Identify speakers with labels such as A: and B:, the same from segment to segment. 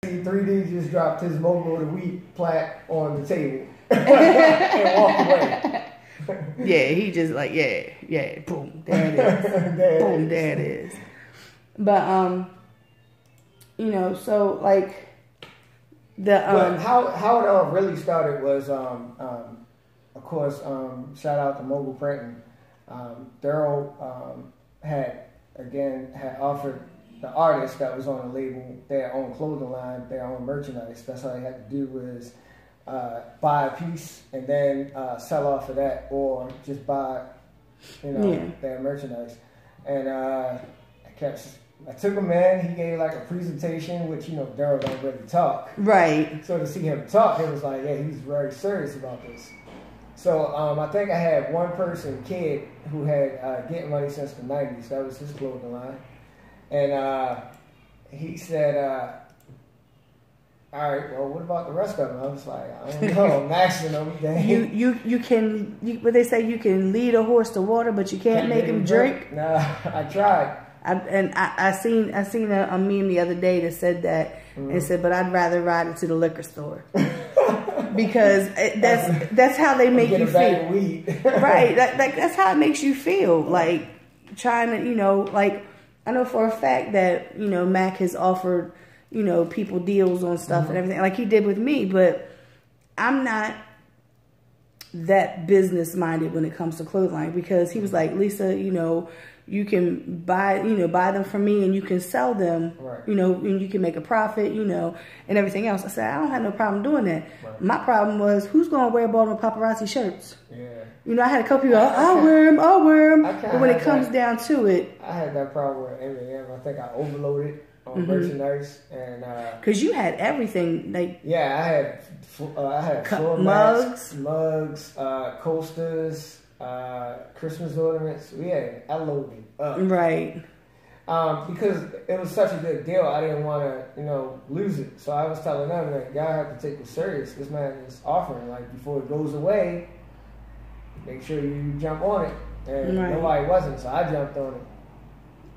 A: 3D just dropped his Mogul of the Week plaque on the table and walked away.
B: Yeah, he just like, yeah, boom, there it is. Boom, there it is. But, you know, so like
A: how it all really started was, of course, shout out to Mogul Printing. Daryl had offered the artist that was on the label their own clothing line, their own merchandise. That's all they had to do was buy a piece and then sell off of that, or just buy, their merchandise. And I took him in. He gave like a presentation, which Daryl don't really talk.
B: Right.
A: So to see him talk, it was like, yeah, he's very serious about this. So I think I had one kid who had Getting Money since the 90s. That was his clothing line. And he said, all right, well, what about the rest of them? I was like, I don't know, I'm asking them. You
B: can, what they say, you can lead a horse to water, but you can't make him drink.
A: Nah, I tried.
B: I seen a meme the other day that said that, and said, but I'd rather ride it to the liquor store. Because that's how they make you feel. Right. That's how it makes you feel. Like trying to, like, I know for a fact that, Mac has offered, people deals on stuff and everything like he did with me, but I'm not that business minded when it comes to clothing, because he was like, Lisa, you can buy them from me and you can sell them,
A: right.
B: And you can make a profit, and everything else. I said, I don't have no problem doing that. Right. My problem was, who's going to wear Baltimore Paparazzi shirts?
A: Yeah.
B: I had a couple people, I'll wear them. But when it comes down to it.
A: I had that problem with M&M. I think I overloaded on merchandise. And
B: because you had everything. Like,
A: yeah, I had floor mats, mugs, coasters, Christmas ornaments. I loaded up.
B: Right.
A: Because it was such a good deal, I didn't want to, lose it. So I was telling them that y'all have to take this serious. This man is offering, like, before it goes away, make sure you jump on it. And nobody wasn't, so I jumped on it.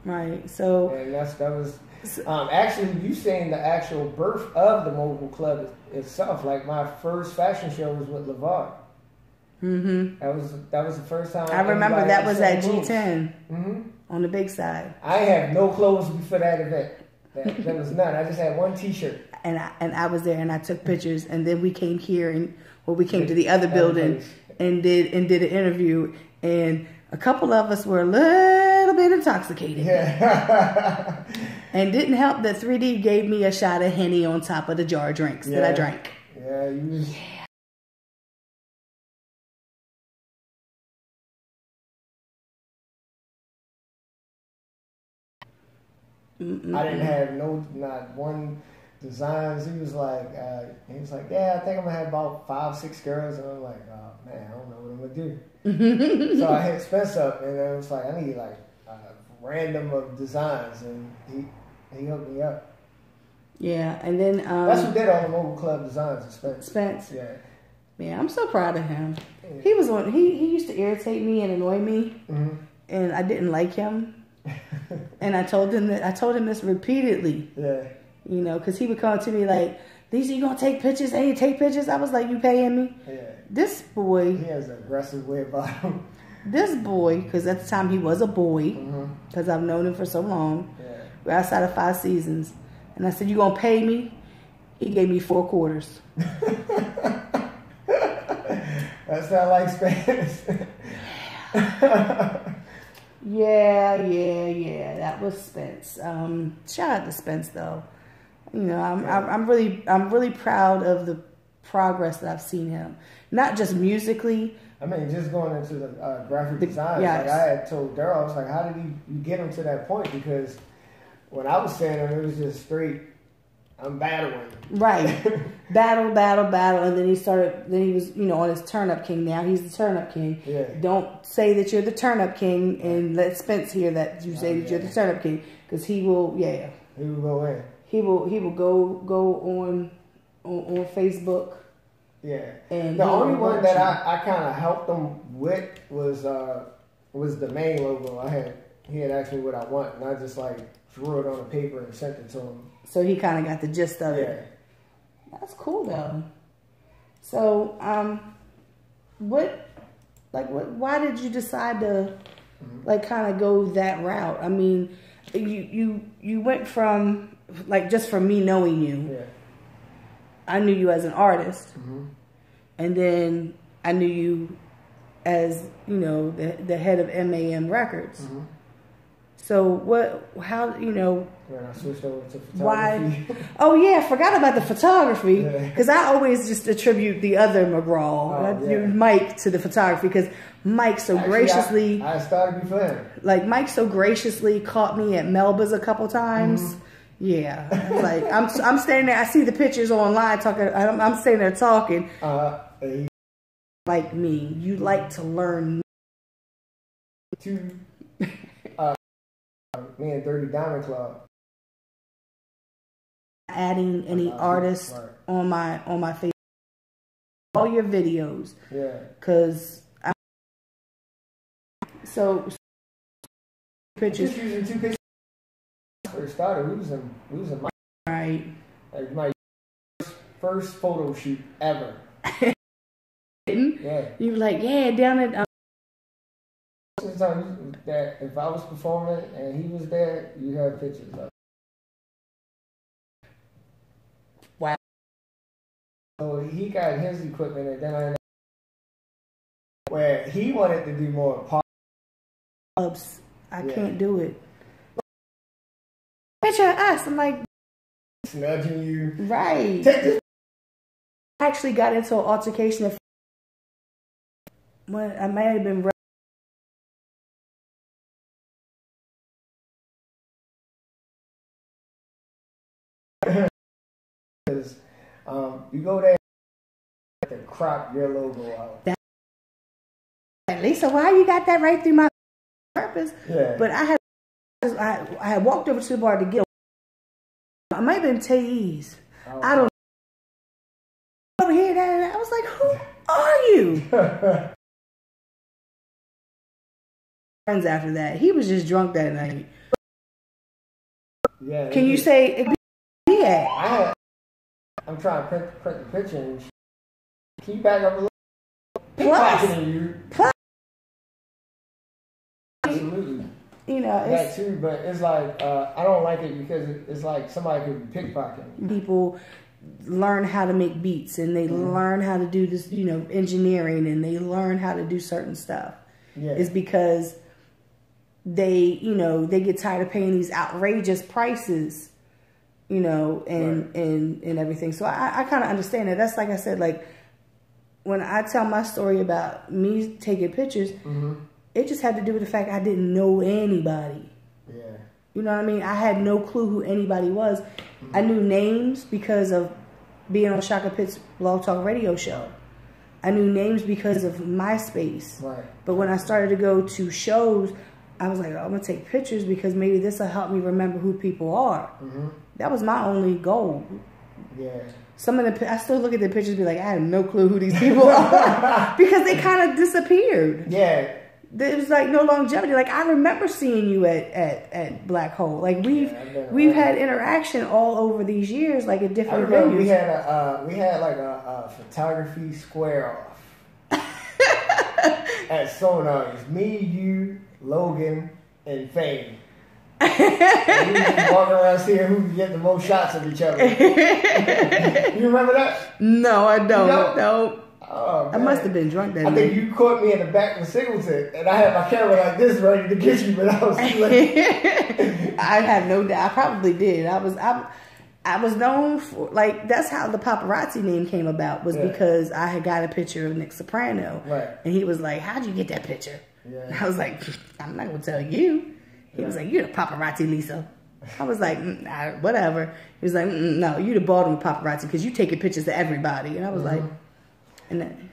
B: Right. So. And
A: that was actually, you saying the actual birth of the Mogul Club itself. Like, my first fashion show was with LeVar. That was the first time.
B: I remember that was at G10 on the big side.
A: I had no clothes before that event. There was none. I just had one T-shirt.
B: And I was there and I took pictures, and then we came here we came to the other building and did an interview, and a couple of us were a little bit intoxicated.
A: Yeah.
B: And didn't help that 3D gave me a shot of Henny on top of the jar of drinks that I drank.
A: Yeah, I didn't have not one designs. He was like, yeah, I think I'm gonna have about 5-6 girls, and I'm like, oh man, I don't know what I'm gonna do. So I hit Spence up, and I was like, I need like random of designs, and he hooked me up.
B: Yeah, and then
A: that's who did all the Mogul Club designs. Spence. Yeah.
B: Man, I'm so proud of him. Yeah. He was on. He used to irritate me and annoy me, and I didn't like him. And I told him this repeatedly.
A: Yeah.
B: Because he would come to me like, Lisa, you gonna take pictures? And you take pictures? I was like, you paying me?
A: Yeah.
B: This boy.
A: He has an aggressive way about him.
B: This boy, because at the time he was a boy, because I've known him for so long.
A: Yeah.
B: We're outside of 5 seasons. And I said, you gonna pay me? He gave me 4 quarters.
A: That's not like Spanish.
B: Yeah. That was Spence. Shout out to Spence though. I'm really proud of the progress that I've seen him. Not just musically.
A: I mean, just going into the graphic design. Yes. Like I had told Daryl, I was like, how did you get him to that point? Because when I was saying him, it was just straight, I'm battling. Right.
B: battle. And then he was, on his Turn-Up King now. He's the Turn-Up King.
A: Yeah.
B: Don't say that you're the Turn-Up King and let Spence hear that you say that you're the Turn-Up King. Because he will, He
A: will go in.
B: He will go on Facebook.
A: Yeah. And the only one that I kind of helped him with was the main logo. He had asked me what I want, and I just like drew it on a paper and sent it to him.
B: So he kind of got the gist of it.
A: Yeah.
B: That's cool though. So, why did you decide to like kind of go that route? I mean, you went from like, just from me knowing you, I knew you as an artist, and then I knew you as, you know, the head of MAM Records. So how, you know,
A: when I switched over to photography.
B: Why? Oh yeah, I forgot about the photography, because I always just attribute the other McGraw, Mike, to the photography, because Mike so graciously.
A: I started before him. Like
B: Mike so graciously caught me at Melba's a couple times. Yeah, like I'm standing there. I see the pictures online talking. I'm standing there talking. Like me, you like to learn.
A: Me and Dirty Diamond Club.
B: Adding any artist on my Facebook, all your videos.
A: Yeah.
B: Cause so pictures.
A: Just using 2 pictures. First started, we was in my like my first photo shoot ever. Yeah.
B: You were like, yeah, down at.
A: That if I was performing and he was there, you had pictures of.
B: Wow.
A: So he got his equipment, and then where he wanted to do more
B: pubs. I can't do it. Picture of us. I'm like
A: nudging you.
B: Right. I actually got into an altercation when I might have been.
A: Because you go there to crop your logo out.
B: Lisa, why you got that right through my purpose?
A: Yeah.
B: But I had walked over to the bar to get. I might have been Taze.
A: Oh,
B: I don't know. Over here, that I was like, who are you? Friends after that, he was just drunk that night.
A: Yeah.
B: Can you say?
A: I'm trying to print the picture. And can you back up a little? Pickpocketing you. Absolutely.
B: You know,
A: that too, but it's like I don't like it because it's like somebody could be pickpocketing.
B: People learn how to make beats, and they learn how to do this, you know, engineering, and they learn how to do certain stuff.
A: Yeah.
B: It's because they, you know, they get tired of paying these outrageous prices, you know, and everything. So I kind of understand it. That's like I said, like when I tell my story about me taking pictures, it just had to do with the fact I didn't know anybody.
A: Yeah.
B: You know what I mean? I had no clue who anybody was. I knew names because of being on Shaka Pitt's Blog Talk radio show. I knew names because of MySpace.
A: Right.
B: But when I started to go to shows, I was like, oh, I'm going to take pictures because maybe this will help me remember who people are. That was my only goal.
A: Yeah.
B: Some of the, I still look at the pictures and be like, I have no clue who these people are. Because they kind of disappeared.
A: Yeah.
B: It was like no longevity. Like I remember seeing you at Black Hole. Like we've had interaction all over these years, like at different venues.
A: We had like a photography square off at Sonar. It's me, you, Logan, and Fame. And we just walking around seeing who can get the most shots of each other. You remember that?
B: No, I don't.
A: You don't?
B: No.
A: Oh,
B: I must have been drunk that night.
A: I think you caught me in the back of the Singleton, and I had my camera like this ready to get you, but I was like...
B: I have no doubt. I probably did. I was known for, like, that's how the Paparazzi name came about, was because I had got a picture of Nick Soprano.
A: Right.
B: And he was like, how'd you get that picture?
A: Yeah.
B: And I was like, I'm not going to tell you. He was like, you're the Paparazzi, Lisa. I was like, whatever. He was like, no, you're the Baltimore Paparazzi because you taking pictures of everybody. And I was like... And then,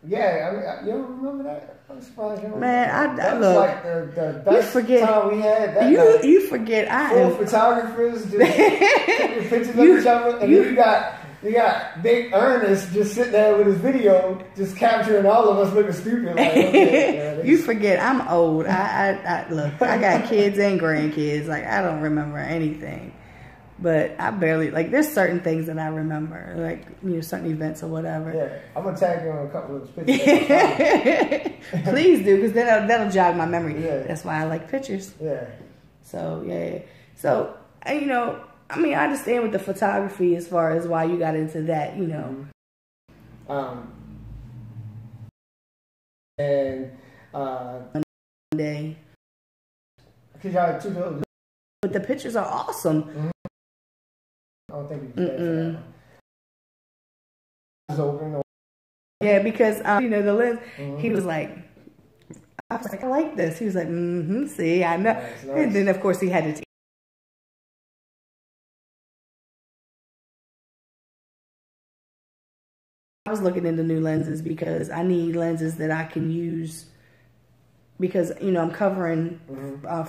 A: yeah, I mean, you don't remember that? I'm surprised you don't.
B: Man,
A: that was like the best time we had. That night.
B: You forget I am.
A: Photographers just taking pictures of each other, and then you got Big Ernest just sitting there with his video, just capturing all of us looking stupid. Like, okay,
B: you forget I'm old. I look. I got kids and grandkids. Like I don't remember anything. But I barely, like, there's certain things that I remember, like, you know, certain events or whatever.
A: Yeah, I'm going to tag you on a couple of those pictures.
B: Please do, because that'll jog my memory.
A: Yeah.
B: That's why I like pictures.
A: Yeah.
B: So, yeah. So, you know, I mean, I understand with the photography as far as why you got into that, you know.
A: And,
B: day.
A: Because y'all had 2 buildings.
B: But the pictures are awesome.
A: Mm-hmm. I don't think we did that. It was open.
B: Yeah, because, you know, the lens, he was like, I was like, I like this. He was like, see, I know. Nice. And then, of course, he had to. I was looking into new lenses because I need lenses that I can use because, you know, I'm covering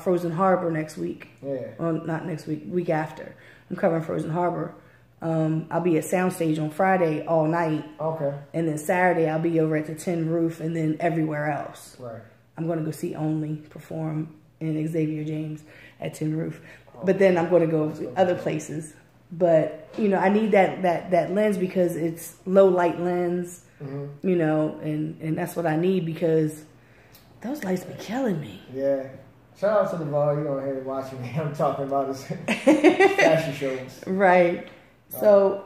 B: Frozen Harbor next week.
A: Yeah.
B: Well, not next week, week after. I'm covering Frozen Harbor. I'll be at Soundstage on Friday all night.
A: Okay.
B: And then Saturday I'll be over at the Tin Roof and then everywhere else.
A: Right.
B: I'm going to go see Only perform in Xavier James at Tin Roof. But then I'm going to go other places. But, you know, I need that lens because it's low light lens, you know, and that's what I need because those lights be killing me.
A: Yeah. Shout out to the Vol. You on here watching me. I'm talking about his fashion shows.
B: Right. So,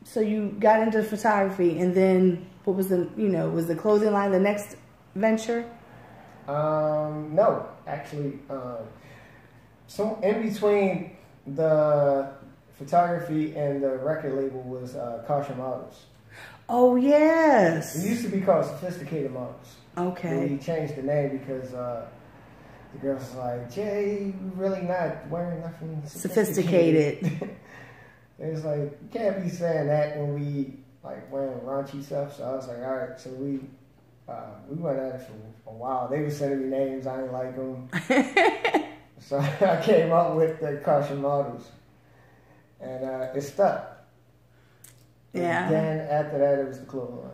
B: so you got into photography, and then what was was the clothing line the next venture?
A: No, actually, so in between the photography and the record label was Caution Models.
B: Oh yes.
A: It used to be called Sophisticated Models.
B: Okay.
A: We changed the name because the girls was like, Jay, we really not wearing nothing sophisticated. It was like, you can't be saying that when we like wearing raunchy stuff. So I was like, all right. So we went at it for a while. They were sending me names. I didn't like them. So I came up with the Caution Models. And it stuck.
B: Yeah.
A: And then after that, it was the clothing line.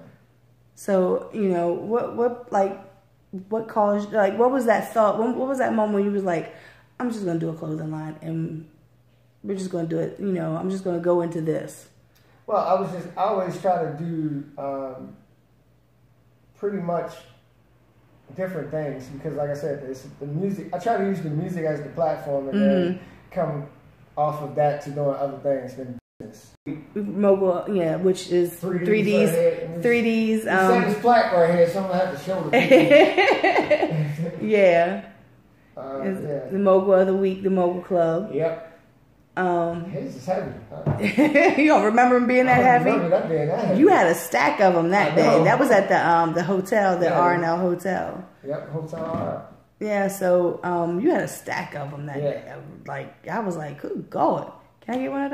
B: So, you know, what caused, like, what was that thought? What was that moment when you was like, I'm just going to do a clothing line and we're just going to do it, you know, I'm just going to go into this?
A: Well, I always try to do pretty much different things because, like I said, it's the music. I try to use the music as the platform and then come off of that to doing other things than business.
B: Mogul, yeah, which is 3Ds. 3Ds.
A: Same as plaque right here, so I'm going to have to show the people.
B: Yeah.
A: Yeah.
B: The Mogul of the Week, the Mogul Club.
A: Yep. His is heavy.
B: You don't remember him being that heavy?
A: I remember that being that heavy.
B: You had a stack of them that day. That was at the hotel, the R&L Hotel.
A: Yep, Hotel R.
B: Yeah, so you had a stack of them that day. Like, I was like, good God. Can I get one of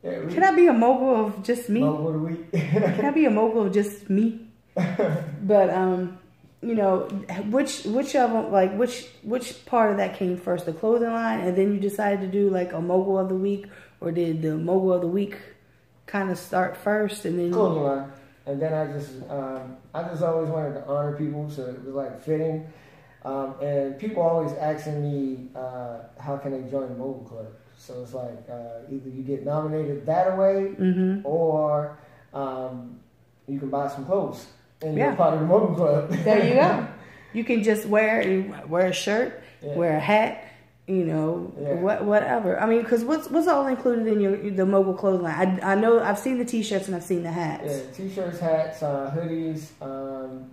B: those? Can I be a mogul of just me?
A: Mogul of the Week.
B: Can I be a mogul of just me? But you know, which of them, like which part of that came first, the clothing line, and then you decided to do like a mogul of the week, or did the mogul of the week kind of start first and then
A: clothing line? And then I just always wanted to honor people, so it was like fitting. And people always asking me, how can they join the Mogul Club? So it's like either you get nominated that way, or you can buy some clothes and you're part of the Mogul Club.
B: There you go. You can just wear a shirt, wear a hat, you know, whatever. I mean, because what's all included in the Mogul clothing line? I know I've seen the T-shirts and I've seen the hats.
A: Yeah, T-shirts, hats, hoodies.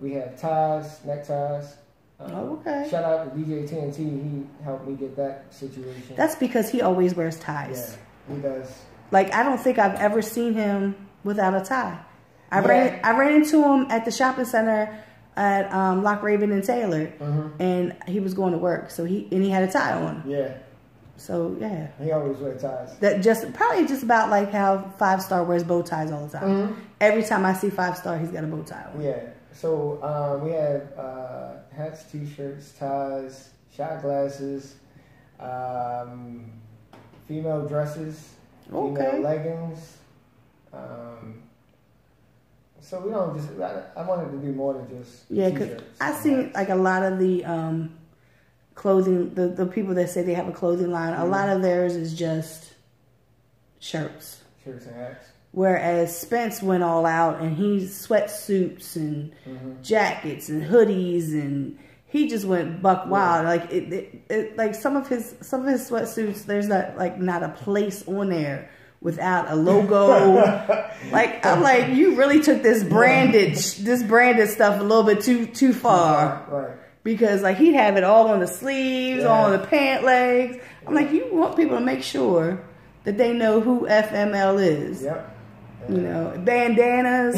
A: We have ties, neckties.
B: Okay.
A: Shout out to DJ TNT. He helped me get that situation.
B: That's because he always wears ties.
A: Yeah, he does.
B: Like, I don't think I've ever seen him without a tie. I ran into him at the shopping center at Lock Raven and Taylor, and he was going to work. So he had a tie on.
A: Yeah.
B: So yeah.
A: He always wears ties.
B: That probably just about like how 5 Star wears bow ties all the time. Every time I see 5 Star, he's got a bow tie on.
A: Yeah. So we have hats, T-shirts, ties, shot glasses, female dresses, female leggings. So we don't just. I wanted to do more than just.
B: Yeah, because I seen like a lot of the clothing, the people that say they have a clothing line, a lot of theirs is just shirts.
A: Shirts and hats.
B: Whereas Spence went all out and he's sweatsuits and jackets and hoodies, and he just went buck wild. Like like some of his sweatsuits, there's not a place on there without a logo. Like, I'm like, you really took this branded stuff a little bit too far.
A: Right.
B: Because like he'd have it all on the sleeves, all on the pant legs. I'm like, you want people to make sure that they know who FML is.
A: Yep.
B: You know, bandanas.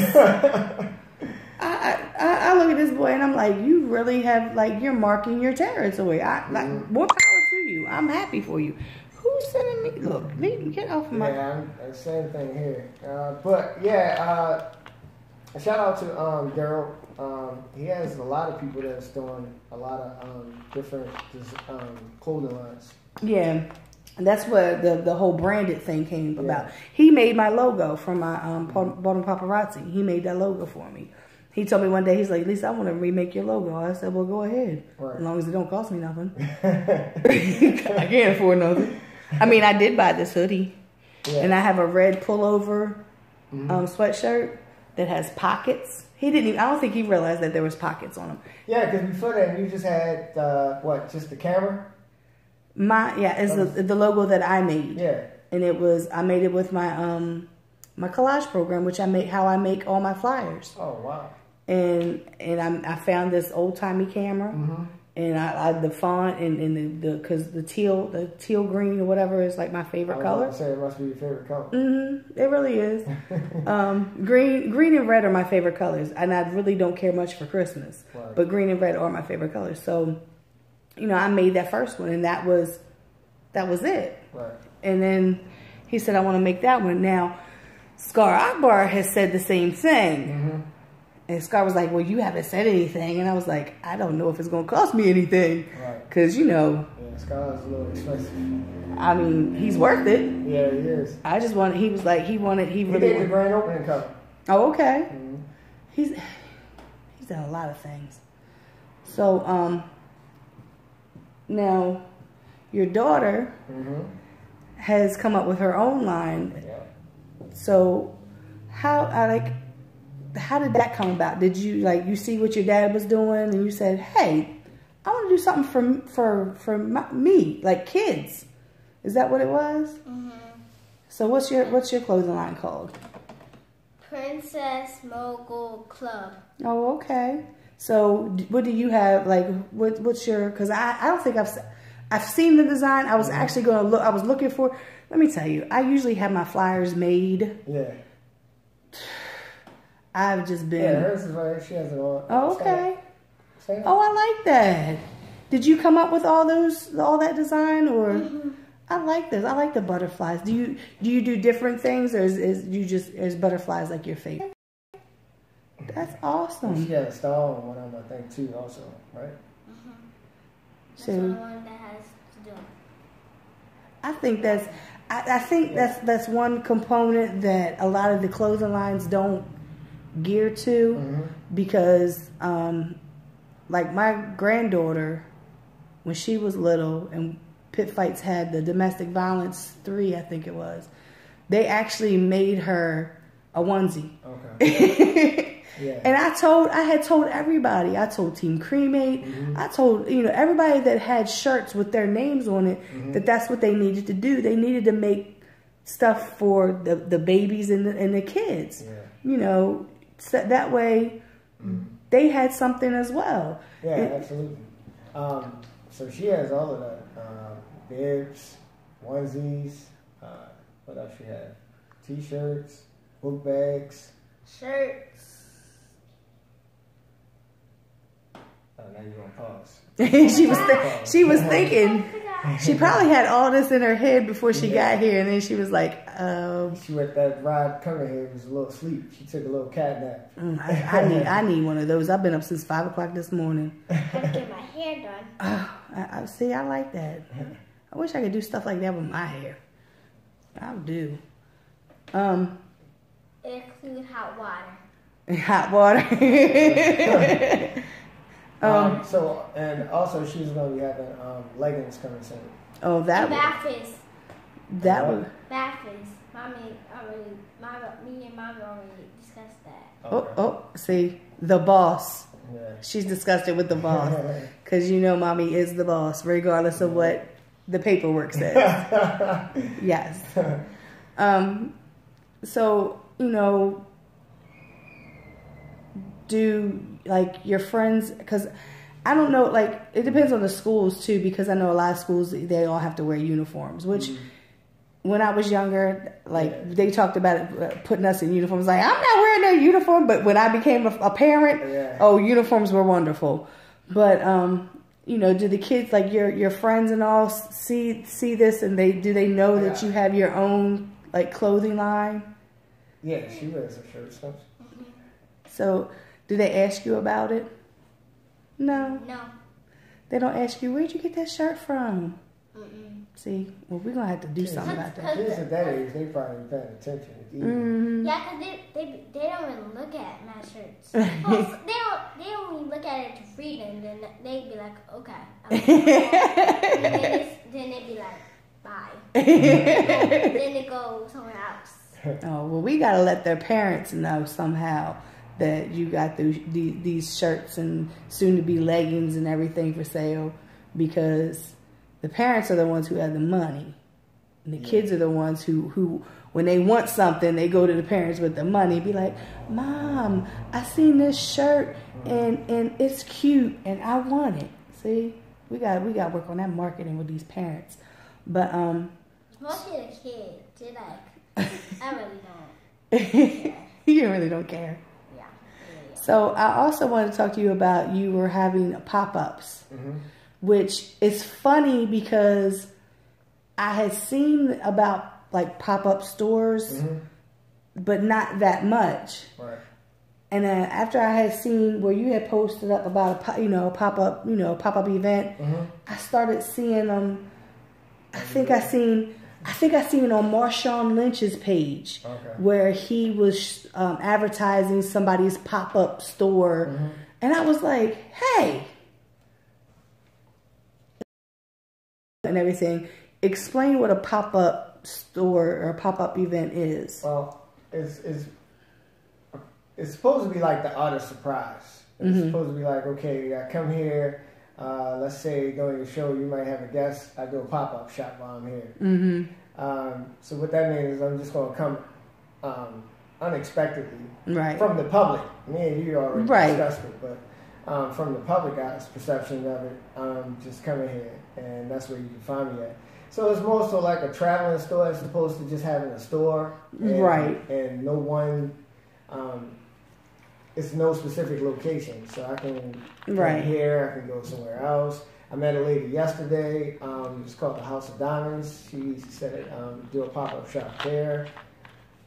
B: I look at this boy and I'm like, you really have, like, you're marking your territory. More power to you. I'm happy for you. Who's sending me? Look, get off my.
A: Yeah, same thing here. But yeah, shout out to Daryl. He has a lot of people that's doing a lot of different clothing lines.
B: Yeah. And that's where the whole branded thing came about. He made my logo for my Baltimore Paparazzi. He made that logo for me. He told me one day, he's like, Lisa, I want to remake your logo. I said, well, go ahead. Right. As long as it don't cost me nothing. I can't afford nothing. I mean, I did buy this hoodie. Yeah. And I have a red pullover sweatshirt that has pockets. I don't think he realized that there was pockets on them.
A: Yeah, because before that, you just had, just the camera?
B: It's the logo that I made. Yeah. And I made it with my my collage program, which how I make all my flyers.
A: Oh, wow.
B: And I found this old timey camera, and I the font and because the teal green or whatever is like my favorite color.
A: I was about to say it must be your favorite color.
B: It really is. Green and red are my favorite colors, and I really don't care much for Christmas. Right. But green and red are my favorite colors. So, I made that first one, and that was it. Right. And then he said, I want to make that one. Now, Scar Akbar has said the same thing. And Scar was like, well, you haven't said anything. And I was like, I don't know if it's going to cost me anything. Right. Because,
A: Yeah, Scar's a little expensive.
B: I mean, he's worth it.
A: Yeah, he is.
B: I just wanted, he was like, he really
A: did the grand opening cover.
B: Oh, okay. He's done a lot of things. So, now, your daughter has come up with her own line. Yeah. So, how did that come about? Did you you see what your dad was doing and you said, "Hey, I want to do something for me, like kids"? Is that what it was? So, what's your clothing line called?
C: Princess Mogul Club.
B: Oh, okay. So, what do you have? What's your? Because I don't think I've seen the design. I was actually going to look. I was looking for. Let me tell you. I usually have my flyers made.
A: Yeah.
B: I've just been.
A: Yeah, hers is right. She has it on.
B: Oh, okay. Oh, I like that. Did you come up with all that design, or? I like this. I like the butterflies. Do you do different things, or is butterflies like your favorite? That's awesome.
A: She had a star on one of them, I think, too, also, right?
C: That's the one that has to do.
B: I think that's one component that a lot of the clothing lines don't gear to, because like my granddaughter, when she was little and Pit Fights had the Domestic Violence 3, I think it was, they actually made her a onesie. Okay. Yeah. And I had told everybody. I told Team Cremate. I told everybody that had shirts with their names on it that's what they needed to do. They needed to make stuff for the babies and the kids. Yeah. So that way they had something as well.
A: Yeah, absolutely. So she has all of that. Bibs, onesies. What else she have? T-shirts, book bags,
C: shirts.
A: Now you're gonna pause.
B: she was thinking. She probably had all this in her head before she got here, and then she was like,
A: She went that ride coming here. Was a little sleep. She took a little cat nap.
B: I need one of those. I've been up since 5 o'clock this morning.
C: I had to get my hair done.
B: I see. I like that. I wish I could do stuff like that with my hair. I'll do.
C: Include hot water.
B: Hot water.
A: So, and also she's going to be having leggings coming soon.
B: Oh, that
C: Bathis.
B: That was.
C: Bathis. Me and mommy already discussed that.
A: Okay.
B: Oh, see, the boss.
A: Yeah.
B: She's discussed it with the boss. Because you know mommy is the boss, regardless of what the paperwork says. Yes. So, you know, do, like, your friends, because I don't know, like, it depends on the schools, too, because I know a lot of schools, they all have to wear uniforms, which... When I was younger, like, they talked about it, putting us in uniforms. Like, I'm not wearing no uniform. But when I became a parent, uniforms were wonderful. But, you know, do the kids, like your friends and all, see this, and do they know that you have your own, like, clothing line?
A: Yeah, she wears her shirt stuff.
B: So, do they ask you about it? No.
C: No.
B: They don't ask you, where'd you get that shirt from? See, well, we're going to have to do something about that.
A: Kids at that age, they probably paying attention.
C: Yeah, because they don't even look at my shirts. Well, they don't even look at it to read them. Then they'd be like, okay. Then they'd be like, bye. Then they go somewhere else.
B: Oh, well, we got to let their parents know somehow that you got these shirts and soon-to-be leggings and everything for sale, because... the parents are the ones who have the money. And the kids are the ones who, when they want something, they go to the parents with the money. Be like, Mom, I seen this shirt and it's cute and I want it. See? We got to work on that marketing with these parents. But
C: mostly the kids, they're like, I really don't care.
B: You really don't care.
C: Yeah.
B: So I also want to talk to you about, you were having pop-ups. Which is funny because I had seen about, like, pop-up stores, but not that much.
A: Right.
B: And then after I had seen where you had posted up about a pop-up event, I started seeing them. I think I seen on Marshawn Lynch's page where he was advertising somebody's pop-up store, and I was like, hey. And everything. Explain what a pop-up store or a pop-up event is.
A: Well, it's supposed to be like the art of surprise. It's supposed to be like, okay, I come here, let's say during the show you might have a guest, I do a pop-up shop while I'm here. So what that means is I'm just going to come unexpectedly from the public. Me and you already discussed it, but from the public guy's perception of it, just coming here, and that's where you can find me at. So it's more so like a traveling store as opposed to just having a store, and no one. It's no specific location, so I can come here, I can go somewhere else. I met a lady yesterday. It's called the House of Diamonds. She said do a pop-up shop there.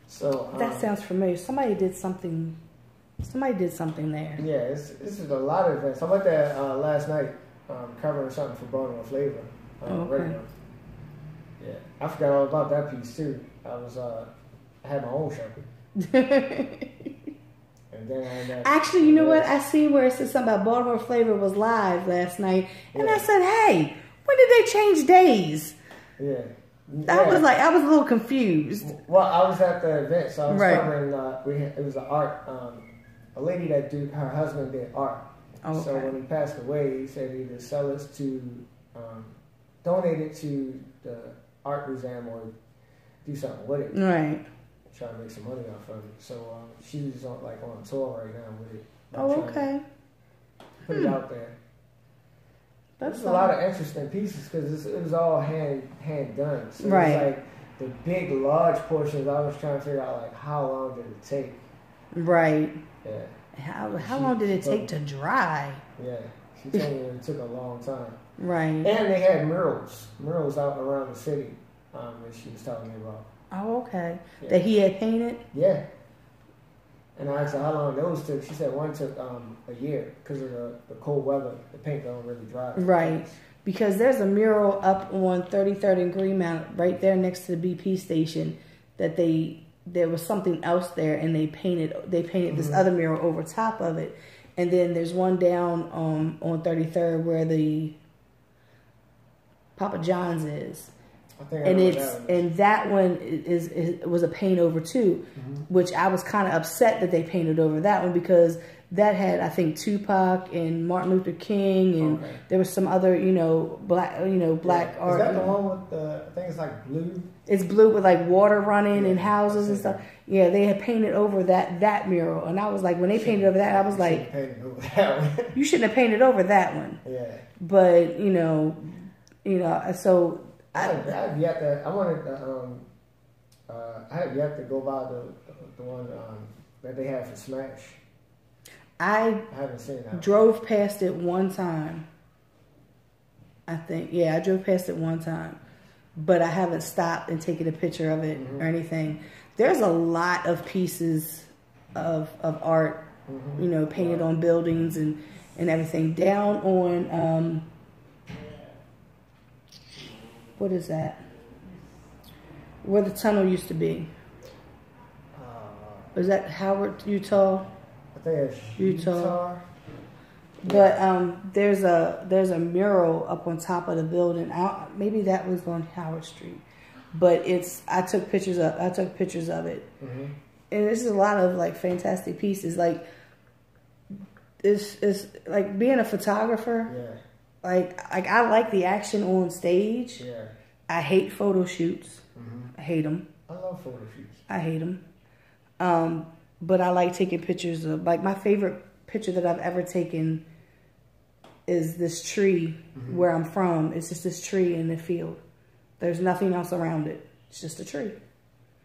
A: So
B: that sounds familiar. Somebody did something there.
A: Yeah, this is a lot of events. I went there last night covering something for Baltimore Flavor. Radio. Yeah, I forgot all about that piece too. I had my own show. And then
B: actually, you know what? I seen where it said something about Baltimore Flavor was live last night, and I said, "Hey, when did they change days?"
A: Yeah.
B: I was a little confused.
A: Well, I was at the event, so I was covering. It was an art. A lady that her husband did art. So when he passed away, he said either sell it to, donate it to the art museum or do something with it.
B: Right.
A: Try to make some money off of it. So she's on tour right now with it.
B: Okay.
A: Put it out there. There's a lot of interesting pieces because it was all hand done. So it was like the big, large portions. I was trying to figure out like how long did it take.
B: Right.
A: Yeah.
B: How long did it take to dry?
A: Yeah. She told me it took a long time.
B: Right.
A: And they had murals out around the city that she was telling me about.
B: Oh, okay.
A: Yeah.
B: That he had painted?
A: Yeah. And I asked her how long those took. She said one took a year because of the cold weather. The paint don't really dry.
B: Right. Because there's a mural up on 33rd and Greenmount right there next to the BP station that there was something else there and they painted this other mural over top of it. And then there's one down on 33rd where the Papa John's is. That one was a paint over too, which I was kind of upset that they painted over that one because that had, I think, Tupac and Martin Luther King, and there was some other, black art.
A: Is that the one with the? I think it's like blue.
B: It's blue with like water running and houses and stuff. Yeah, they had painted over that mural, and I was like, when they painted over that, I was like, you shouldn't have painted over that one.
A: Yeah.
B: But so.
A: I have yet to. I have yet to go by the one that they have for Smash. I haven't seen that.
B: Drove past it one time. I think, I drove past it one time, but I haven't stopped and taken a picture of it or anything. There's a lot of pieces of art, painted on buildings and everything. Down on what is that? Where the tunnel used to be. Was that Howard, Utah?
A: I think it's Utah.
B: But there's a mural up on top of the building. Maybe that was on Howard Street. But I took pictures of it. And this is a lot of like fantastic pieces. Like it's like being a photographer. Yeah. Like I like the action on stage. Yeah. I hate photo shoots. I hate them.
A: I love photo shoots.
B: I hate them. But I like taking pictures of, like, my favorite picture that I've ever taken is this tree where I'm from. It's just this tree in the field. There's nothing else around it. It's just a tree.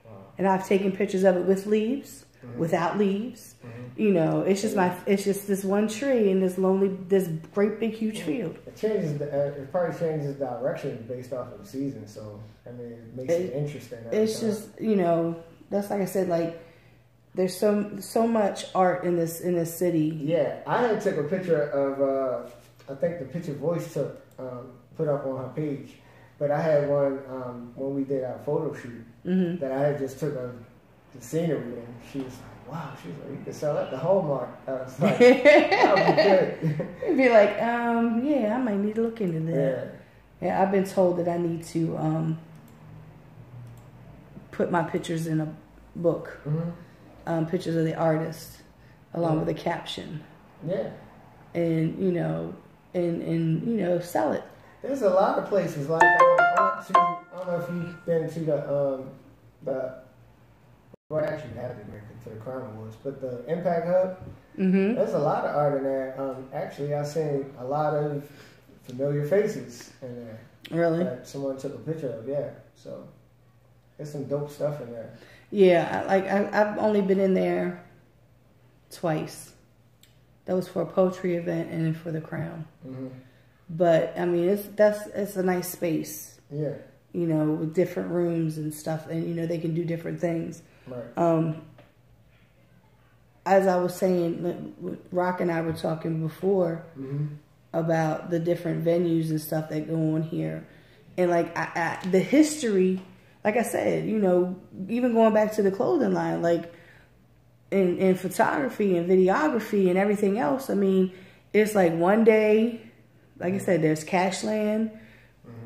B: Wow. And I've taken pictures of it with leaves, without leaves. It's just this one tree in this great big huge field.
A: It probably changes direction based off of the season. So I mean, it makes it interesting.
B: It's just that's like I said, like there's so much art in this city.
A: Yeah, I had took a picture of I think the picture Voice took put up on her page, but I had one when we did our photo shoot that I had just took of the scenery, and she was like, wow, she was like, you can sell that to Hallmark. I was like, that would be good.
B: It'd be like, I might need to look into that. Yeah, I've been told that I need to put my pictures in a book, pictures of the artist, along with a caption. Yeah. And, and sell it.
A: There's a lot of places, like, I don't know if you've been to well, actually, you have to bring it to the Crown Awards, but the Impact Hub, there's a lot of art in there. Actually, I've seen a lot of familiar faces in there.
B: Really?
A: That someone took a picture of, So, there's some dope stuff in there.
B: Yeah, I've only been in there twice. That was for a poetry event and then for the Crown. But, I mean, it's a nice space. Yeah. With different rooms and stuff, and, they can do different things. Right. As I was saying, Rock and I were talking before about the different venues and stuff that go on here. And, like, the history, like I said, even going back to the clothing line, like, in photography and videography and everything else, I mean, it's like one day, like I said, there's Cashland,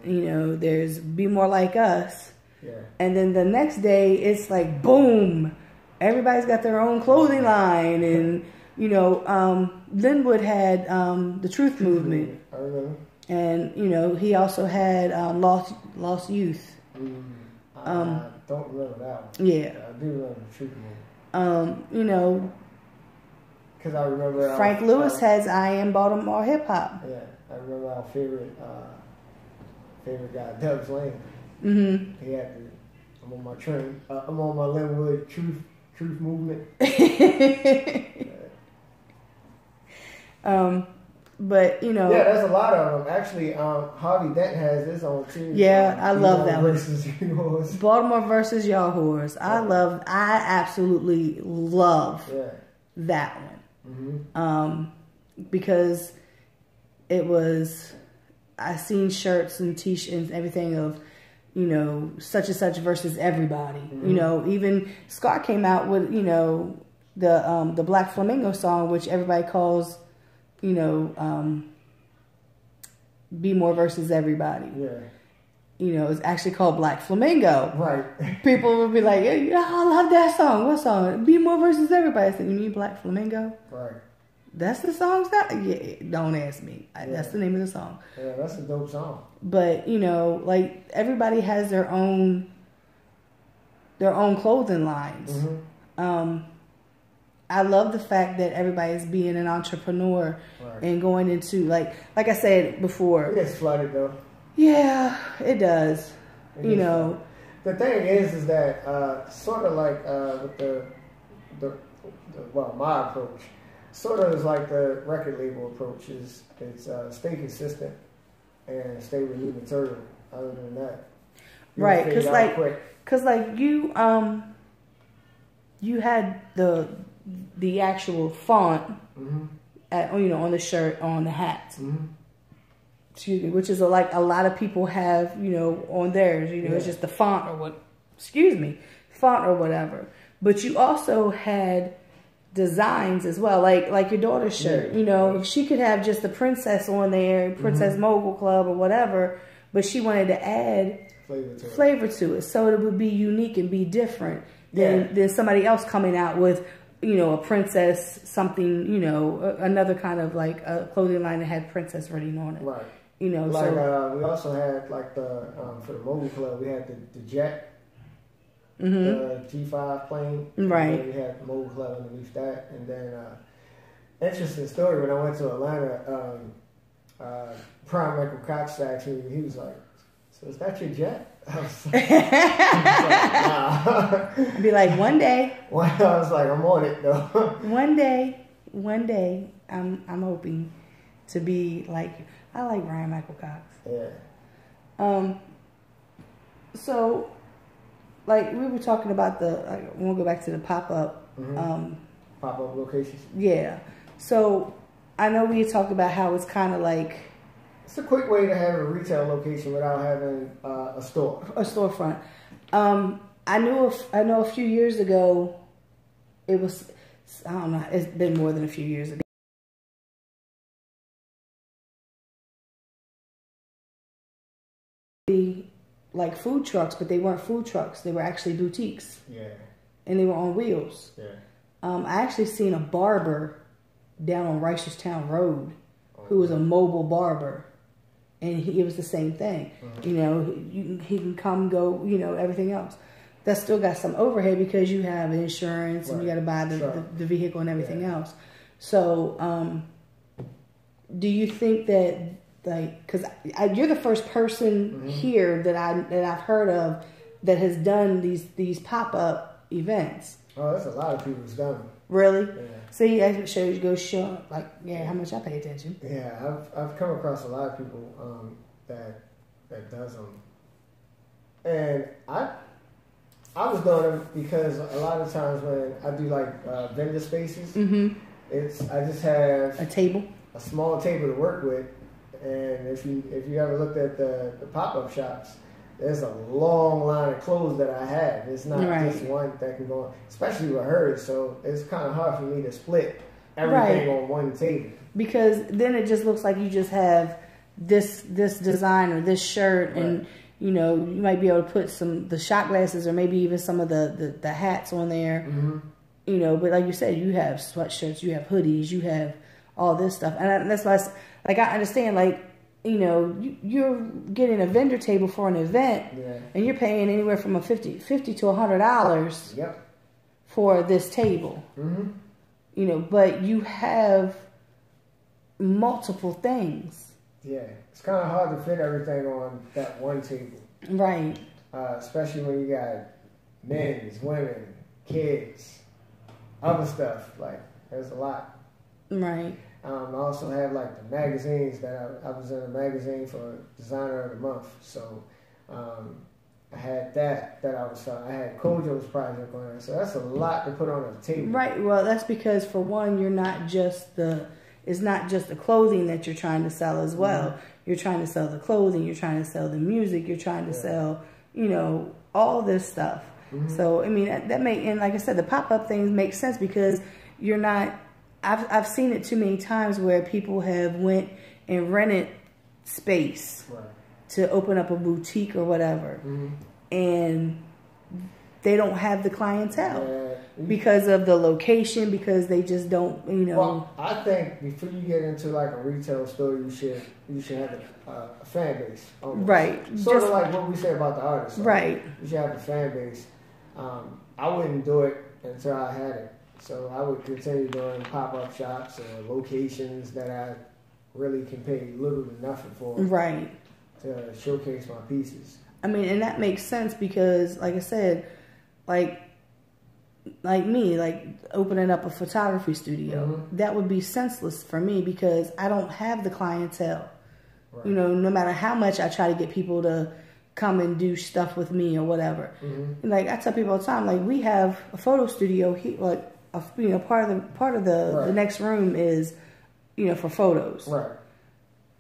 B: there's Be More Like Us. Yeah. And then the next day, it's like, boom, everybody's got their own clothing line. And, Linwood had the Truth Movement.
A: I remember.
B: And, he also had Lost Youth.
A: I don't remember that one.
B: Yeah.
A: I do remember the Truth Movement. Because I remember
B: Frank Lewis has I Am Baltimore Hip Hop.
A: Yeah, I remember our favorite guy, Dubs Lane. He had the I'm on my train. I'm on my Linwood Truth Movement.
B: But
A: yeah, there's a lot of them. Actually, Harvey Dent has his own too.
B: Yeah, I love that one.
A: Versus yours.
B: Baltimore versus Y'all Whores. I absolutely love that one. Because it was, I seen shirts and t-shirts and everything of, such and such versus everybody. Even Scott came out with, the Black Flamingo song, which everybody calls, you know, Be More versus Everybody.
A: Yeah.
B: You know, it's actually called Black Flamingo.
A: Right.
B: People will be like, hey, I love that song. What song? Be More versus Everybody. I said, you mean Black Flamingo?
A: Right.
B: That's the song's that? Yeah, don't ask me. That's the name of the song.
A: Yeah, that's a dope song.
B: But, you know, like, everybody has their own clothing lines.
A: Mm-hmm.
B: I love the fact that everybody's being an entrepreneur and going into, like I said before.
A: It gets flooded, though.
B: Yeah, it does. You know.
A: The thing is that sort of like with the my approach, sort of is like the record label approach is it's stay consistent and stay with new material. Other than that,
B: right? Because like you had the actual font at, you know, on the shirt, on the hats. Mm-hmm. Excuse me, which is like a lot of people have, you know, on theirs. You know, it's just the font or font or whatever. But you also had designs as well, like your daughter's shirt. You know, she could have just the princess on there, Princess Mogul Club or whatever, but she wanted to add flavor to it, so it would be unique and be different than somebody else coming out with, you know, a princess something, you know, another kind of like a clothing line that had princess written on it. Right. You know,
A: like we also had like the for the Mogul Club, we had the jet, the G5 plane, right? We had the Mogul Club underneath that, and then interesting story. When I went to Atlanta, Prime Michael Cox actually, he was like, "So is that your jet?" I was like, nah.
B: I'd be like, one day.
A: Well, I was like, I'm on it though.
B: one day, I'm hoping to be like. I like Brian Michael Cox.
A: Yeah.
B: So, like, we were talking about we'll go back to the pop-up.
A: Pop-up locations.
B: Yeah. So, I know we had talked about how it's kind of like...
A: It's a quick way to have a retail location without having a store.
B: A storefront. I know a few years ago, it was... I don't know. It's been more than a few years ago. Like food trucks, but they weren't food trucks. They were actually boutiques.
A: Yeah.
B: And they were on wheels.
A: Yeah.
B: I actually seen a barber down on Reisterstown Road who was a mobile barber. And it was the same thing. You know, he can come, go, you know, everything else. That's still got some overhead because you have insurance and you got to buy the vehicle and everything else. So, do you think that, like, because you're the first person here that I've heard of that has done these pop-up events.
A: Oh, that's a lot of people who's done them.
B: Really?
A: Yeah.
B: See, I show like, how much I pay attention.
A: Yeah, I've come across a lot of people that does them, and I was doing them because a lot of times when I do like vendor spaces, I just have a small table to work with. And if you ever looked at the pop-up shops, there's a long line of clothes that I have. It's not just one that can go on, especially with hers. So it's kind of hard for me to split everything on one table. Because
B: then it just looks like you just have this design or this shirt, and you know, you might be able to put the shot glasses or maybe even some of the hats on there. You know, but like you said, you have sweatshirts, you have hoodies, you have all this stuff, and that's why. Like, I understand, like, you know, you're getting a vendor table for an event, and you're paying anywhere from $50 to $100 for this table. You know, but you have multiple things.
A: Yeah, it's kind of hard to fit everything on that one table.
B: Right.
A: Especially when you got men's, women, kids, other stuff. Like, there's a lot.
B: Right.
A: I also have like the magazines that I was in a magazine for Designer of the Month. So I had that I was selling. I had Kojo's project on there. So that's a lot to put on a table.
B: Right. Well, that's because for one, it's not just the clothing that you're trying to sell as well. You're trying to sell the clothing. You're trying to sell the music. You're trying to sell, you know, all this stuff. So I mean that and like I said, the pop-up things make sense because you're not. I've seen it too many times where people have went and rented space to open up a boutique or whatever, and they don't have the clientele because of the location, because they just don't,
A: Well, I think before you get into like a retail store, you should have a fan base, almost.
B: Right?
A: Sort of like what we say about the artists,
B: right?
A: You should have a fan base. I wouldn't do it until I had it, so I would continue doing pop-up shops or locations that I really can pay little to nothing for,
B: right?
A: To showcase my pieces.
B: I mean, and that makes sense because, like I said, like me, like opening up a photography studio, that would be senseless for me because I don't have the clientele. Right. No matter how much I try to get people to come and do stuff with me or whatever. Like I tell people all the time, like we have a photo studio here, like part of the next room is, for photos.
A: Right.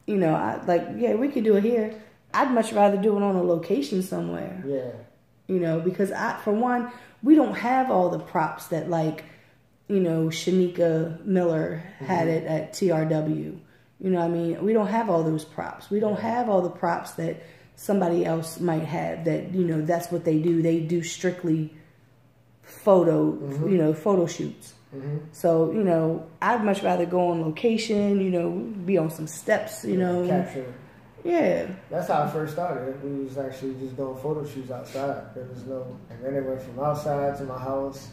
B: We could do it here. I'd much rather do it on a location somewhere.
A: Yeah.
B: Because for one, we don't have all the props that Shanika Miller had it at TRW. You know what I mean? We don't have all those props. We don't have all the props that somebody else might have that, that's what they do. They do strictly photo shoots. So, I'd much rather go on location, be on some steps,
A: Capture.
B: Yeah.
A: That's how I first started. We was actually just doing photo shoots outside. There was and then it went from outside to my house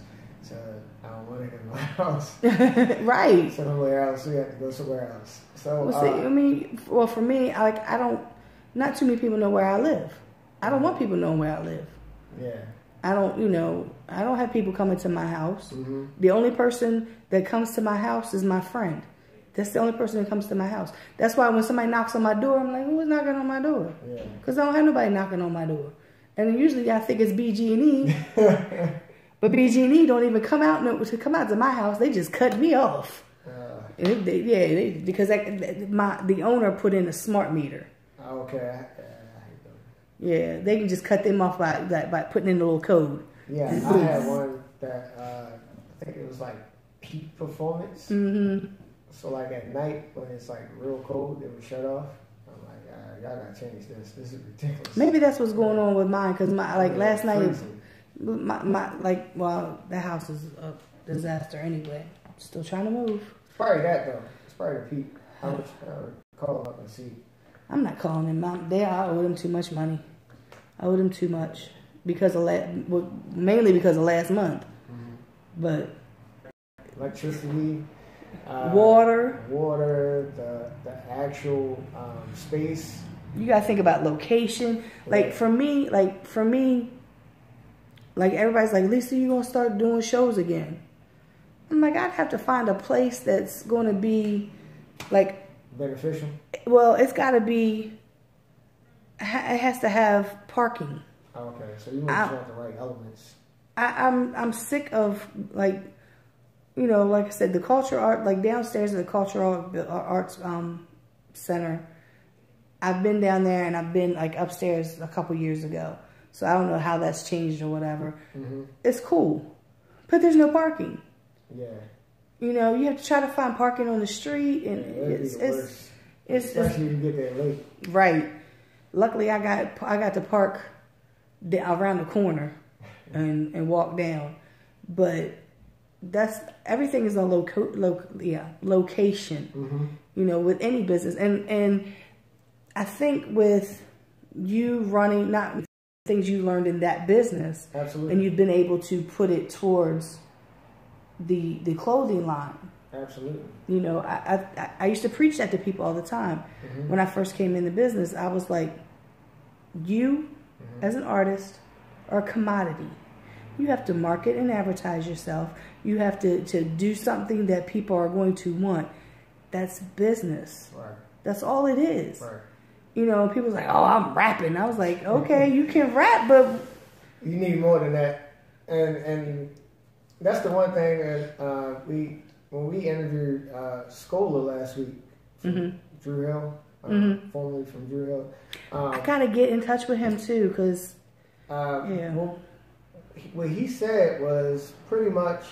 A: to I don't want it in my house.
B: Right.
A: Somewhere else. We had to go somewhere else. So,
B: for me, I don't, not too many people know where I live. I don't want people knowing where I live.
A: Yeah.
B: I don't, I don't have people coming to my house. The only person that comes to my house is my friend. That's the only person that comes to my house. That's why when somebody knocks on my door, I'm like, who's knocking on my door? Because I don't have nobody knocking on my door. And usually I think it's BG&E. But BG&E don't even come out to my house. They just cut me off. Because the owner put in a smart meter.
A: Okay.
B: Yeah, they can just cut them off by putting in a little code.
A: Yeah, I had one that I think it was like peak performance. So like at night when it's like real cold, it would shut off. I'm like, y'all gotta change this. This is ridiculous.
B: Maybe that's what's going on with mine because last night, the house is a disaster anyway. Still trying to move.
A: It's probably that though. It's probably the peak. I would call them up and see.
B: I'm not calling them out. I owe them too much money. I owe them too much mainly because of last month. But
A: electricity.
B: Water,
A: the actual space.
B: You gotta think about location. Like for me, everybody's like, Lisa, you gonna start doing shows again? I'm like, I'd have to find a place that's gonna be like
A: beneficial.
B: Well, it's gotta be. It has to have parking.
A: Okay, so you want the right elements.
B: I'm sick of like I said, the cultural art, like downstairs in the cultural arts center. I've been down there and I've been like upstairs a couple years ago. So I don't know how that's changed or whatever. It's cool, but there's no parking.
A: Yeah.
B: You have to try to find parking on the street, and it's
A: especially if you get there late.
B: Right. Luckily, I got to park around the corner and walk down, but. Everything is on location, with any business. And I think with you running, not things you learned in that business,
A: absolutely,
B: and you've been able to put it towards the clothing line.
A: Absolutely.
B: I used to preach that to people all the time. When I first came in the business, I was like, you as an artist are a commodity. You have to market and advertise yourself. You have to do something that people are going to want. That's business.
A: Right.
B: That's all it is.
A: Right.
B: People's like, oh, I'm rapping. I was like, okay, you can rap, but...
A: You need more than that. And that's the one thing that when we interviewed Scola last week from Drew Hill, formerly from Drew Hill.
B: I got to get in touch with him too, because...
A: what he said was pretty much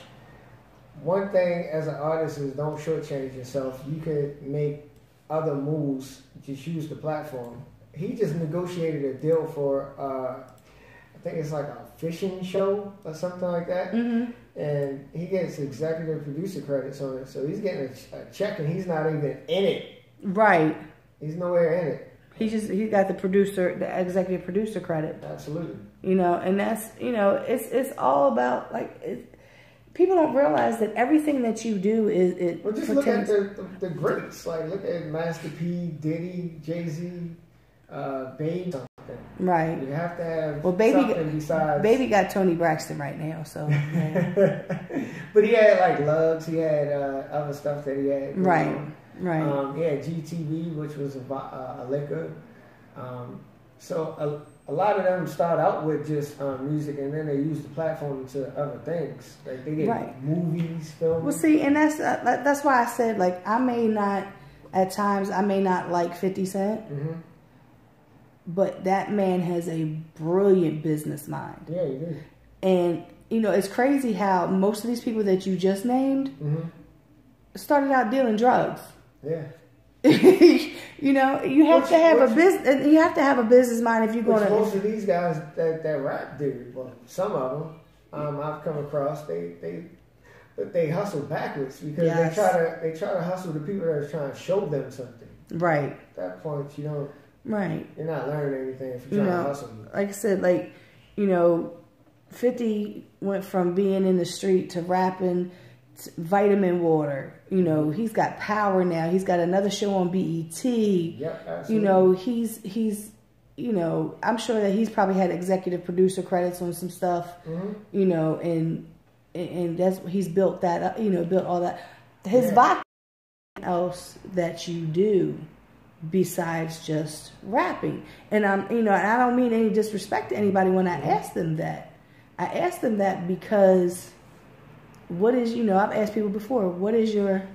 A: one thing as an artist is don't shortchange yourself. You could make other moves, just use the platform. He just negotiated a deal for, I think it's like a fishing show or something like that. Mm-hmm. And he gets executive producer credits on it. So he's getting a check and he's not even in it.
B: Right.
A: He's nowhere in it.
B: He got the executive producer credit.
A: Absolutely.
B: You know, and that's, you know, it's all about, like, people don't realize that everything that you do is
A: well, just look at the greats. Like, look at Master P, Diddy, Jay-Z, Babe, something.
B: Right.
A: You have to have
B: something
A: besides.
B: Baby got Tony Braxton right now, so. Yeah.
A: But he had, like, Lugs. He had other stuff that he had.
B: Right. Right.
A: He had GTV, which was a liquor. So a lot of them start out with just music, and then they use the platform to other things. Like they get movies, films.
B: Well, see, and that's why I said, like, at times I may not like 50 Cent, mm-hmm. but that man has a brilliant business mind.
A: Yeah, he did.
B: And you know, it's crazy how most of these people that you just named mm-hmm. started out dealing drugs.
A: Yeah.
B: You know, you have to have a business. You have to have a business mind if you're going to.
A: Most of these guys that rap do, well, some of them I've come across. They hustle backwards because they try to hustle the people that are trying to show them something.
B: Right.
A: At that point, you don't.
B: Right.
A: You're not learning anything if you're trying to hustle.
B: Like I said, like, you know, 50 went from being in the street to rapping. Vitamin Water, you know, he's got Power now. He's got another show on BET.
A: Yep, absolutely.
B: You know, he's you know, I'm sure that he's probably had executive producer credits on some stuff. Mm-hmm. You know, and that's he's built that up. You know, built all that. His vodka else that you do besides just rapping, and I don't mean any disrespect to anybody when I ask them that. I asked them that because. What is, you know, I've asked people before, what is your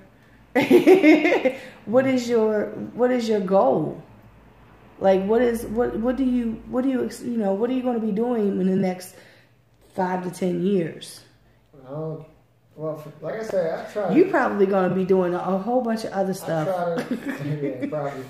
B: goal? Like, what do you going to be doing in the next 5 to 10 years?
A: Well, like I said, I try.
B: You probably going to be doing a whole bunch of other stuff.
A: Yeah, probably.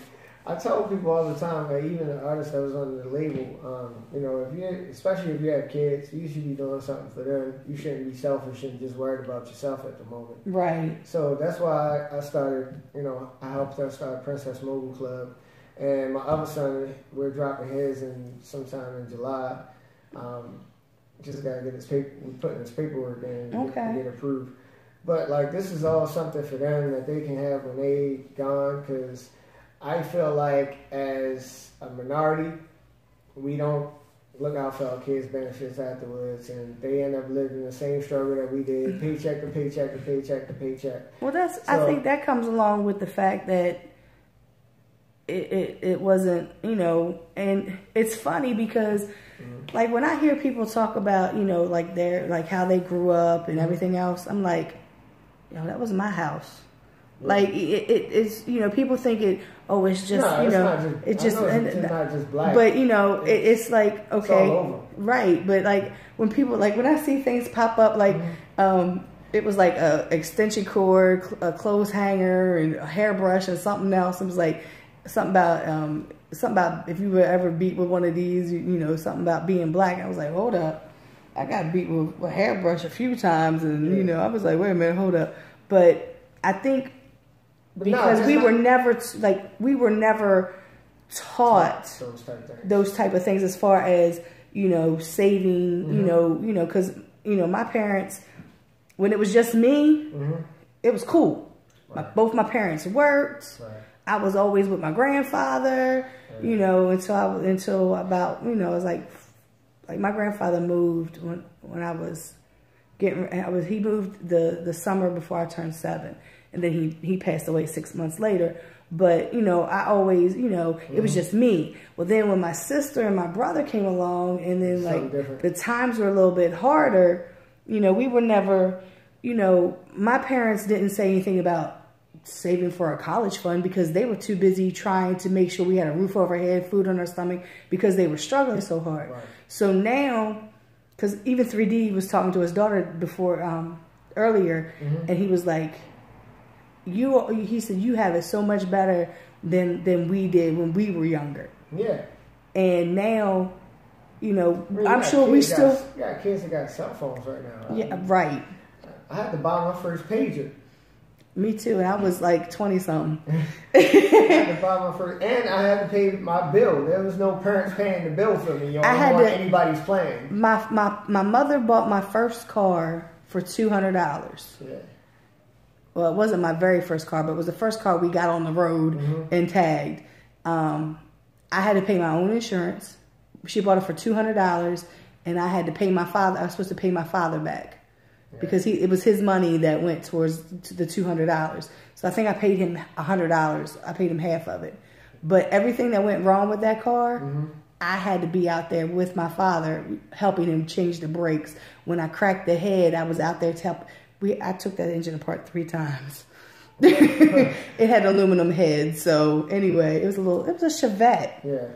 A: I tell people all the time that even the artist that was on the label, you know, especially if you have kids, you should be doing something for them. You shouldn't be selfish and just worried about yourself at the moment.
B: Right.
A: So that's why I started, you know, I helped her start Princess Mogul Club. And my other son, we're dropping his sometime in July. Just got to get we're putting his paperwork in and get approved. But, like, this is all something for them that they can have when they gone, because I feel like as a minority, we don't look out for our kids' benefits afterwards, and they end up living the same struggle that we did, paycheck to paycheck to paycheck to paycheck.
B: Well, I think that comes along with the fact that it wasn't, you know, and it's funny because, like, when I hear people talk about, you know, like how they grew up and everything else, I'm like, yo, that was my house. Like it's, you know, people think it's just, you know, it's not just black. But, you know, it's like, okay, right. But like when I see things pop up, like, it was like a extension cord, a clothes hanger, and a hairbrush and something else. It was like something about if you were ever beat with one of these, you know, something about being black. I was like, hold up. I got beat with a hairbrush a few times, and, you know, I was like, wait a minute, hold up. But I think, because we were never taught those type of things as far as, you know, saving, you know, because, you know, my parents, when it was just me, it was cool. Right. Both my parents worked. Right. I was always with my grandfather, you know, until about, you know, it was like my grandfather moved when I was he moved the summer before I turned 7. And then he passed away 6 months later. But, you know, I always, you know, it was just me. Well, then when my sister and my brother came along, and then, like, the times were a little bit harder, you know, we were never, you know, my parents didn't say anything about saving for a college fund because they were too busy trying to make sure we had a roof over our head, food on our stomach, because they were struggling so hard. Right. So now, because even 3D was talking to his daughter before earlier, and he was like, he said, you have it so much better than we did when we were younger.
A: Yeah.
B: And now, you know, I'm sure we still...
A: You got kids that got cell phones right now.
B: Yeah, right.
A: I had to buy my first pager.
B: Me too, and I was like 20-something.
A: I had to buy my first... And I had to pay my bill. There was no parents paying the bill for me. You know, I had anybody's plan.
B: My mother bought my first car for $200.
A: Yeah.
B: Well, it wasn't my very first car, but it was the first car we got on the road and tagged. I had to pay my own insurance. She bought it for $200, and I had to pay my father. I was supposed to pay my father back because it was his money that went towards the $200. So I think I paid him $100. I paid him half of it. But everything that went wrong with that car, I had to be out there with my father helping him change the brakes. When I cracked the head, I was out there to help. I took that engine apart 3 times. It had aluminum head, so anyway, it was a Chevette.
A: Yeah.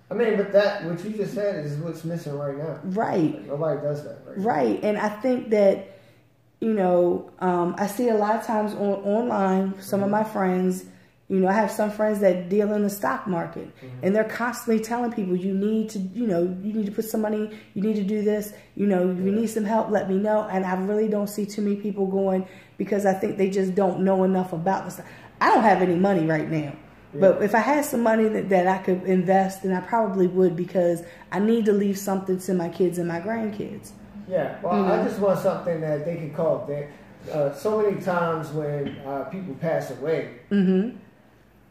A: I mean, but what you just said is what's missing right now.
B: Right.
A: Nobody does that right now.
B: Right, and I think that, you know, I see a lot of times online, some of my friends, you know, I have some friends that deal in the stock market, and they're constantly telling people, you need to put some money, you need to do this, you know, if you need some help, let me know. And I really don't see too many people going, because I think they just don't know enough about this. I don't have any money right now. But if I had some money that I could invest, then I probably would, because I need to leave something to my kids and my grandkids.
A: Yeah, well, I just want something that they can call. So many times when people pass away,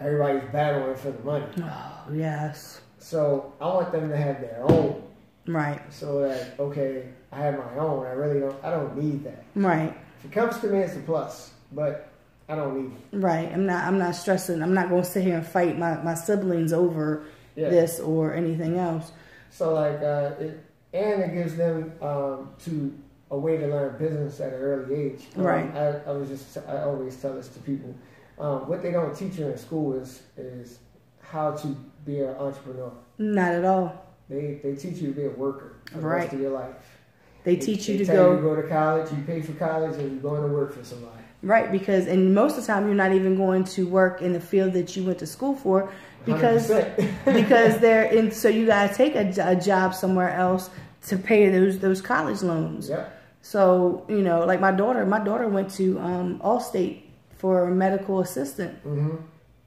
A: everybody's battling for the money.
B: Oh, yes.
A: So I want them to have their own.
B: Right.
A: So that, okay, I have my own. I don't need that.
B: Right.
A: If it comes to me, it's a plus, but I don't need it.
B: Right. I'm not stressing. I'm not going to sit here and fight my siblings over this or anything else.
A: So like, it gives them a way to learn business at an early age.
B: Right.
A: I always tell this to people. What they don't teach you in school is how to be an entrepreneur.
B: Not at all.
A: They teach you to be a worker for the rest of your life.
B: They teach you to
A: tell you to go to college, you pay for college, and you're going to work for somebody.
B: Right, and most of the time you're not even going to work in the field that you went to school for, because they're in. So you gotta take a job somewhere else to pay those college loans.
A: Yeah.
B: So you know, like my daughter went to Allstate for a medical assistant,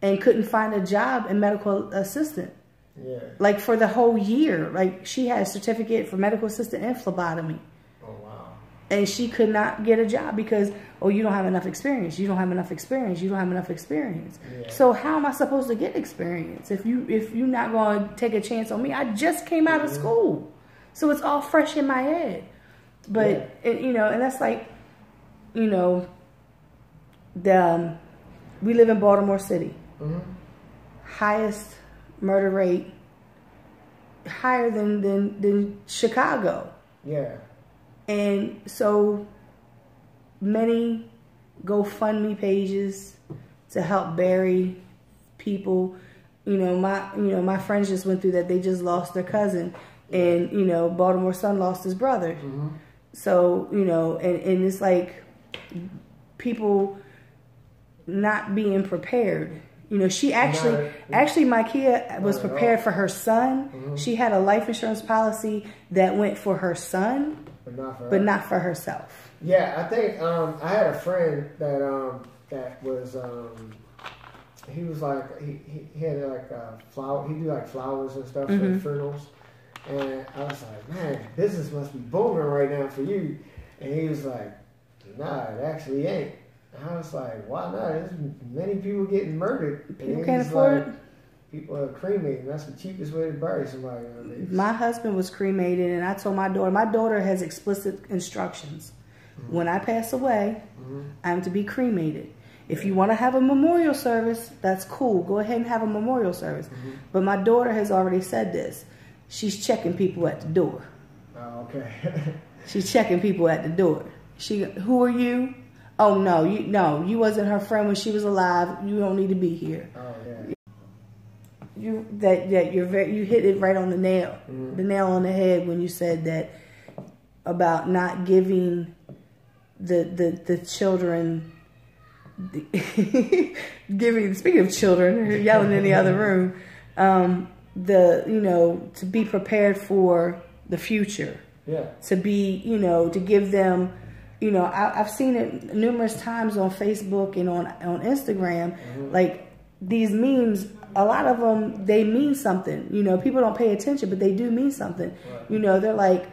B: and couldn't find a job in medical assistant.
A: Yeah.
B: Like for the whole year, like she had a certificate for medical assistant and phlebotomy.
A: Oh wow.
B: And she could not get a job because, you don't have enough experience. You don't have enough experience. You don't have enough experience. Yeah. So how am I supposed to get experience if you're not going to take a chance on me? I just came out of school, so it's all fresh in my head. But and that's like, we live in Baltimore City. Highest murder rate, higher than Chicago.
A: Yeah.
B: And so many GoFundMe pages to help bury people. My friends just went through that. They just lost their cousin, and Baltimore Sun lost his brother. So and it's like people not being prepared. She actually Micaiah was prepared for her son. She had a life insurance policy that went for her son, but not for herself.
A: Yeah, I think I had a friend that was he was like he had like flower. He do like flowers and stuff for funerals, and I was like, man, business must be booming right now for you. And he was like, nah, it actually ain't. I was like, why not? There's many people getting murdered.
B: People can't afford it.
A: People are cremated. That's the cheapest way to bury somebody nowadays.
B: My husband was cremated, and I told my daughter has explicit instructions. When I pass away, I'm to be cremated. If you want to have a memorial service, that's cool. Go ahead and have a memorial service. But my daughter has already said this. She's checking people at the door.
A: Oh, okay.
B: She's checking people at the door. Who are you? Oh, no, you wasn't her friend when she was alive. You don't need to be here.
A: Oh, yeah.
B: you hit it right on the nail, the nail on the head when you said that about not giving the children. Speaking of children, yelling in the other room, to be prepared for the future.
A: Yeah.
B: To be, to give them, I've seen it numerous times on Facebook and on Instagram, like these memes, a lot of them, they mean something. People don't pay attention, but they do mean something. Right. They're like,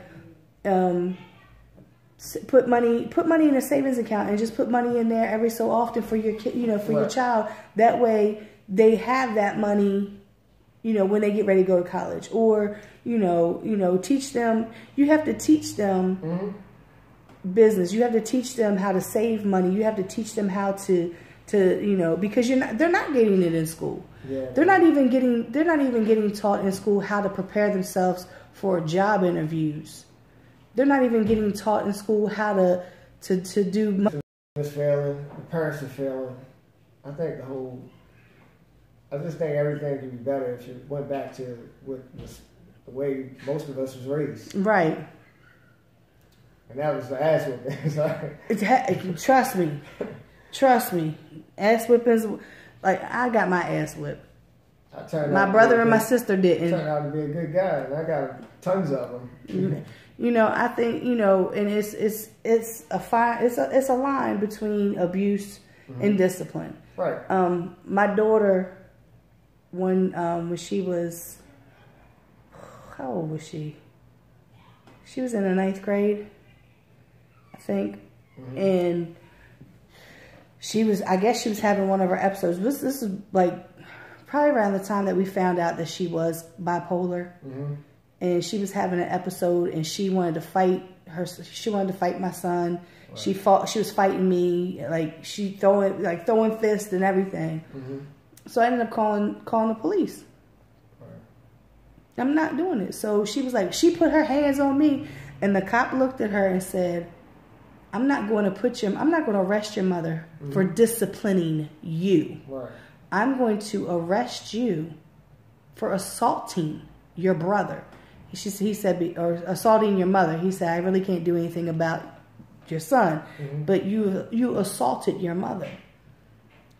B: put money in a savings account and just put money in there every so often for your kid, for your child. That way they have that money, when they get ready to go to college, or, teach them. You have to teach them business. You have to teach them how to save money. You have to teach them how to because they're not getting it in school. Yeah. They're not even getting taught in school how to prepare themselves for job interviews. They're not even getting taught in school how to do.
A: It's failing. The parents are failing. I just think everything could be better if you went back to the way most of us was raised.
B: Right.
A: And that was the ass whipping.
B: Trust me. Ass whippings. Like, I got my ass whipped. My brother and my sister didn't.
A: Turned out to be a good guy, and I got tons of them.
B: I think, and it's a line between abuse and discipline.
A: Right.
B: My daughter, when she was, how old was she? She was in the 9th grade, I think, and I guess she was having one of her episodes. This is like probably around the time that we found out that she was bipolar. And she was having an episode, and she wanted to fight my son. Right. She was fighting me, like throwing fists and everything. So I ended up calling the police. Right. I'm not doing it. So she was like, she put her hands on me, and the cop looked at her and said, I'm not going to arrest your mother for disciplining you. Right. I'm going to arrest you for assaulting your brother. He said, or assaulting your mother. He said, I really can't do anything about your son, but you assaulted your mother.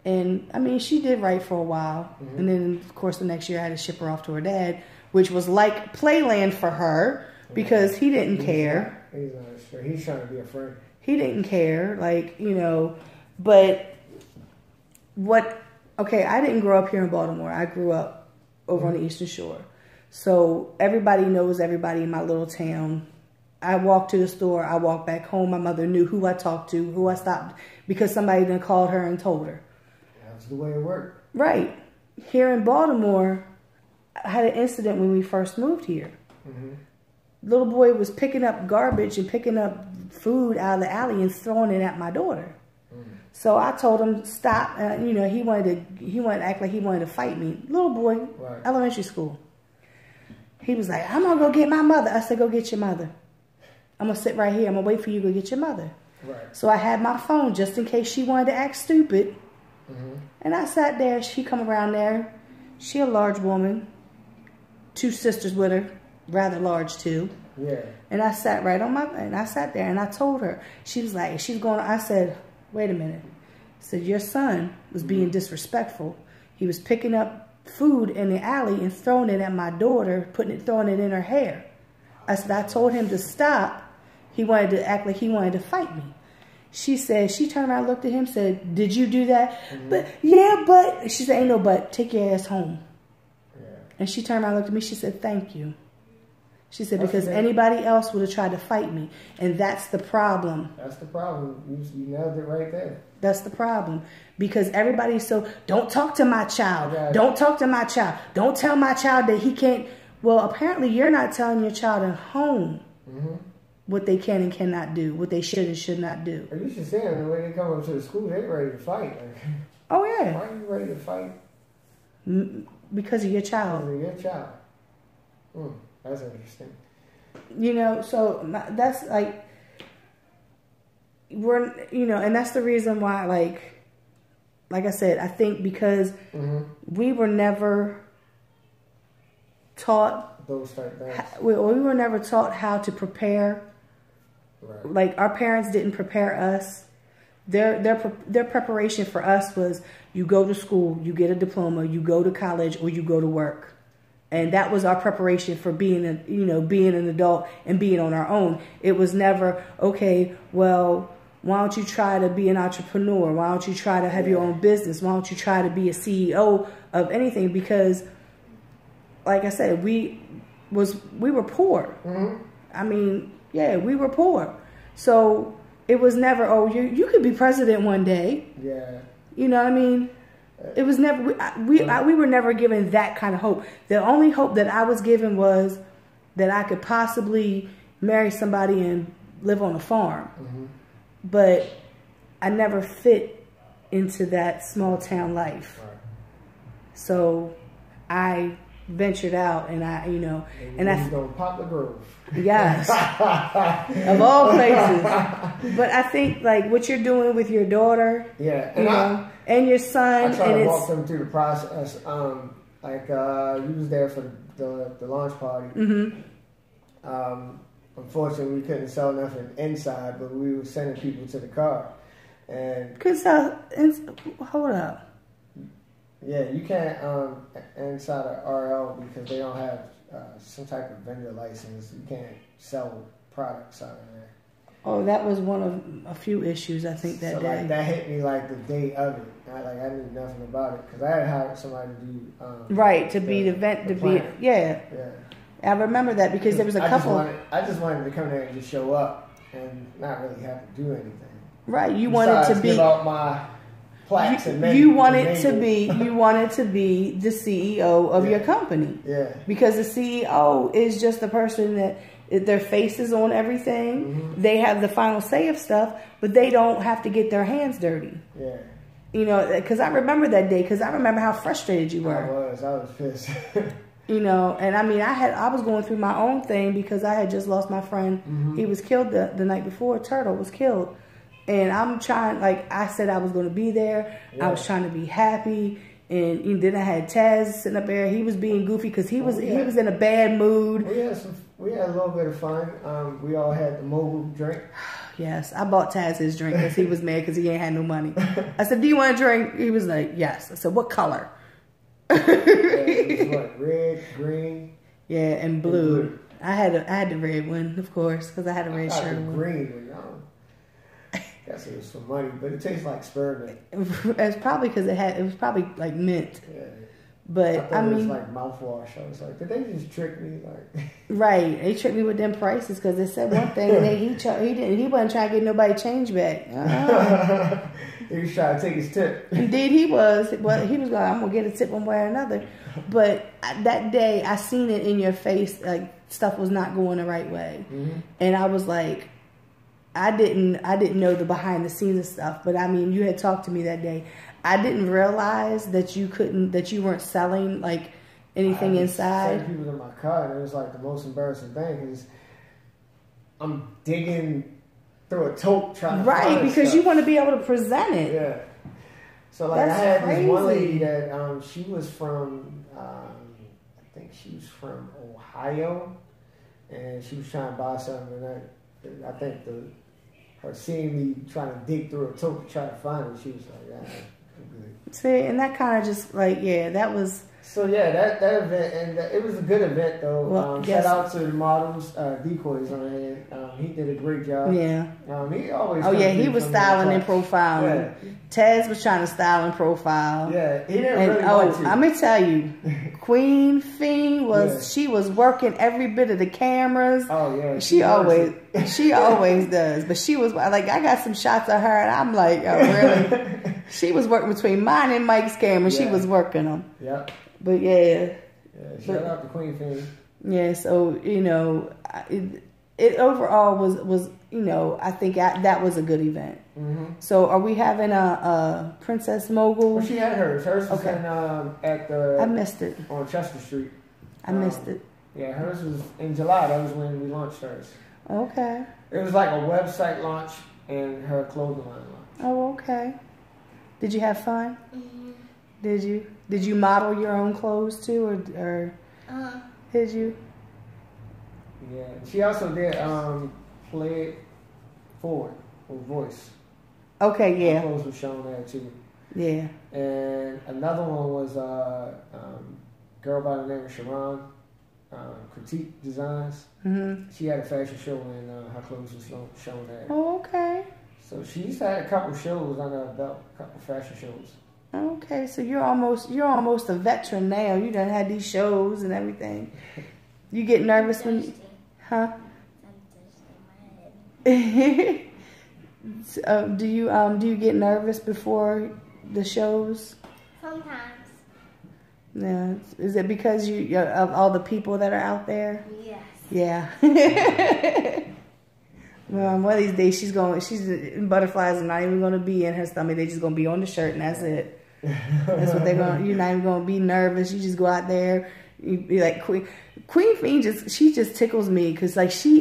B: And I mean, she did right for a while. And then, of course, the next year I had to ship her off to her dad, which was like playland for her because he didn't care.
A: He's trying to be a friend.
B: He didn't care, but I didn't grow up here in Baltimore. I grew up over on the Eastern Shore. So everybody knows everybody in my little town. I walked to the store. I walked back home. My mother knew who I talked to, who I stopped, because somebody then called her and told her.
A: That's the way it worked.
B: Right. Here in Baltimore, I had an incident when we first moved here. Little boy was picking up garbage and picking up food out of the alley and throwing it at my daughter. So I told him stop. He wanted to act like he wanted to fight me. Little boy, right. Elementary school. He was like, I'm going to go get my mother. I said, go get your mother. I'm going to sit right here. I'm going to wait for you to go get your mother. Right. So I had my phone just in case she wanted to act stupid. And I sat there. She come around there. She a large woman. 2 sisters with her. Rather large too.
A: Yeah.
B: And I sat I sat there and I told her. She was like, I said, wait a minute. I said, your son was being disrespectful. He was picking up food in the alley and throwing it at my daughter, throwing it in her hair. I said, I told him to stop. He wanted to act like he wanted to fight me. She said, she turned around, looked at him, said, did you do that? But she said, ain't no but, take your ass home. Yeah. And she turned around, looked at me, she said, thank you. She said, because anybody else would have tried to fight me. And that's the problem.
A: That's the problem. You nailed it right there.
B: That's the problem. Because everybody's don't talk to my child. Don't talk to my child. Don't tell my child that he can't. Well, apparently you're not telling your child at home what they can and cannot do, what they should and should not do.
A: You should see them. When they come up to the school, they're ready to fight.
B: Oh, yeah.
A: Why are you ready to fight?
B: Because of your child.
A: Because of your child. That's interesting.
B: So that's like, and that's the reason why, like I said, I think because we were never taught
A: those type things.
B: We were never taught how to prepare.
A: Right.
B: Like our parents didn't prepare us. Their preparation for us was you go to school, you get a diploma, you go to college, or you go to work. And that was our preparation for being an adult and being on our own. It was never, okay, well, why don't you try to be an entrepreneur? Why don't you try to have your own business? Why don't you try to be a CEO of anything? Because, like I said, we were poor.
A: Mm-hmm.
B: I mean, yeah, we were poor. So it was never, oh, you could be president one day.
A: Yeah.
B: You know what I mean? It was never, we were never given that kind of hope. The only hope that I was given was that I could possibly marry somebody and live on a farm.
A: Mm-hmm.
B: But I never fit into that small town life.
A: Right.
B: So I ventured out and I
A: go Poplar Grove.
B: Yes. Of all places. But I think like what you're doing with your daughter, and your son,
A: I try to walk them through the process. You was there for the launch party.
B: Mm-hmm.
A: Unfortunately, we couldn't sell nothing inside, but we were sending people to the car. And
B: hold up.
A: Yeah, you can't inside of RL because they don't have some type of vendor license. You can't sell products out of there.
B: Oh, that was one of a few issues I think that day.
A: Like, that hit me like the day of it. I knew nothing about it because I had hired somebody to do
B: Yeah. I remember that because there was a couple.
A: I just wanted to come there and just show up and not really have to do anything.
B: Right, you wanted to be.
A: Give out my plaques
B: you wanted to be the CEO of your company.
A: Yeah.
B: Because the CEO is just the person that their face is on everything.
A: Mm-hmm.
B: They have the final say of stuff, but they don't have to get their hands dirty.
A: Yeah.
B: You know, because I remember that day. Because I remember how frustrated you were.
A: I was pissed.
B: You know, and I mean, I was going through my own thing because I had just lost my friend.
A: Mm-hmm.
B: He was killed the night before. Turtle was killed. And I'm trying, like I said, I was going to be there. Yeah. I was trying to be happy. And then I had Taz sitting up there. He was being goofy because he was in a bad mood.
A: We had a little bit of fun. We all had the Mogul drink.
B: Yes, I bought Taz his drink because he was mad because he ain't had no money. I said, "Do you want a drink?" He was like, "Yes." I said, "What color?"
A: It was what, red, green,
B: and blue. I had the red one, of course, because I had a red shirt.
A: The green one. I guess it was for money, but it tastes like spearmint.
B: It's probably because it was probably like mint.
A: Yeah.
B: But I mean,
A: it was like mouthwash. I was like, did they just trick me? Like,
B: right? They tricked me with them prices because they said one thing and he wasn't trying to get nobody change back.
A: He was trying to take his tip.
B: Indeed, he was. Well, he was like, I'm gonna get a tip one way or another. But that day, I seen it in your face, like stuff was not going the right way, and I was like, I didn't know the behind the scenes of stuff. But I mean, you had talked to me that day. I didn't realize that you weren't selling like anything inside.
A: I people in my car, and it was like the most embarrassing thing because I'm digging through a tote trying to find
B: because
A: stuff.
B: You want to be able to present it.
A: Yeah. So like
B: That's
A: I had
B: crazy.
A: This one lady that she was from I think she was from Ohio, and she was trying to buy something, and I think her seeing me trying to dig through a tote to try to find it, she was like, yeah.
B: See, and that kind of just like, that was...
A: So, that event, and it was a good event, though.
B: Well,
A: shout out to the models, Decoys on here. He did a great job.
B: Yeah.
A: He always...
B: he was styling and profiling. Yeah. Taz was trying to style and profile.
A: Yeah, he didn't really want to.
B: I'm going to tell you, Queen Fiend she was working every bit of the cameras.
A: Oh, yeah.
B: She always does. But she was like, I got some shots of her, and I'm like, oh, really? She was working between mine and Mike's camera. Yeah. She was working them.
A: Yep.
B: But
A: shout out to Queen Fiend.
B: Yeah, so it overall was I think that was a good event.
A: Mm-hmm.
B: So are we having a Princess Mogul?
A: Well, she had hers. Hers was at the.
B: I missed it
A: on Chester Street.
B: I missed it.
A: Yeah, hers was in July. That was when we launched hers.
B: Okay.
A: It was like a website launch and her clothing line launch.
B: Oh, okay. Did you have fun?
C: Mm-hmm.
B: Did you model your own clothes too, or Did you?
A: Yeah. She also did Play It Forward with Voice.
B: Okay, yeah.
A: Her clothes were shown there too.
B: Yeah.
A: And another one was girl by the name of Sharon, Critique Designs.
B: Mm-hmm.
A: She had a fashion show and her clothes were shown there.
B: Oh, okay.
A: So she's had a couple shows under her belt, a couple fashion shows.
B: Okay, so you're almost a veteran now. You done had these shows and everything. You get nervous when you, huh? Do you get nervous before the shows?
C: Sometimes.
B: Yeah. Is it because of all the people that are out there?
C: Yes.
B: Yeah. Well, one of these days butterflies are not even gonna be in her stomach. They're just gonna be on the shirt and that's it. That's what they're gonna. You're not even gonna be nervous. You just go out there. You be like Queen Fiend. She just tickles me because like she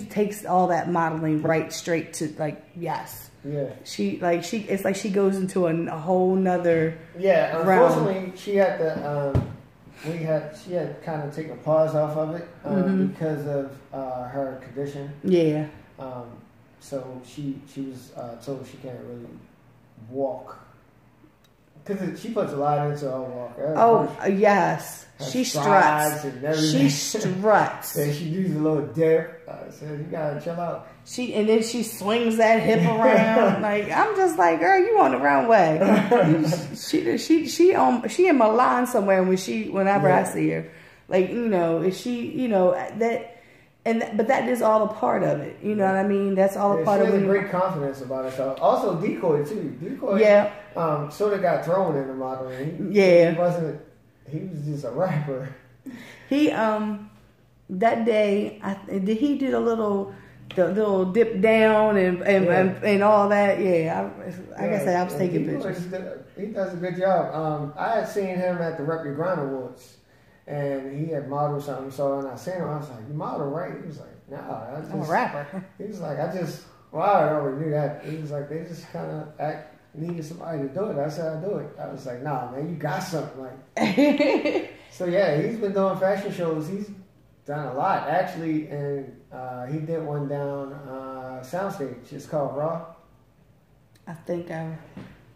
B: takes all that modeling right straight to like yes.
A: Yeah.
B: It's like she goes into a whole nother.
A: Yeah. Unfortunately,
B: realm.
A: she had to. She had kind of taken a pause off of it because of her condition.
B: Yeah.
A: So she was told she can't really walk. Because she puts a lot into her walk.
B: Yes. She struts. She struts.
A: And she does a little dip. So you gotta chill out.
B: And then she swings that hip around. Like I'm just like, girl, you on the wrong way. She in Milan somewhere whenever I see her. Like, but that is all a part of it. You know what I mean? That's all a part of it.
A: She has great confidence about herself. Also, Decoy too. Decoy, sort of got thrown into modeling. He was just a rapper. He
B: that day, did he do the little dip down and all that? Yeah, I guess I was taking pictures.
A: He does a good job. I had seen him at the Rep Your Grind Awards. And he had modeled something, so when I seen him, I was like, "You model, right?" He was like, "Nah,
B: I'm a rapper."
A: He was like, I already knew that. He was like, they just kind of needed somebody to do it. I said, I'll do it. I was like, nah, man, you got something. Like, so yeah, he's been doing fashion shows. He's done a lot, actually, and he did one down Soundstage. It's called Raw.
B: I think
A: And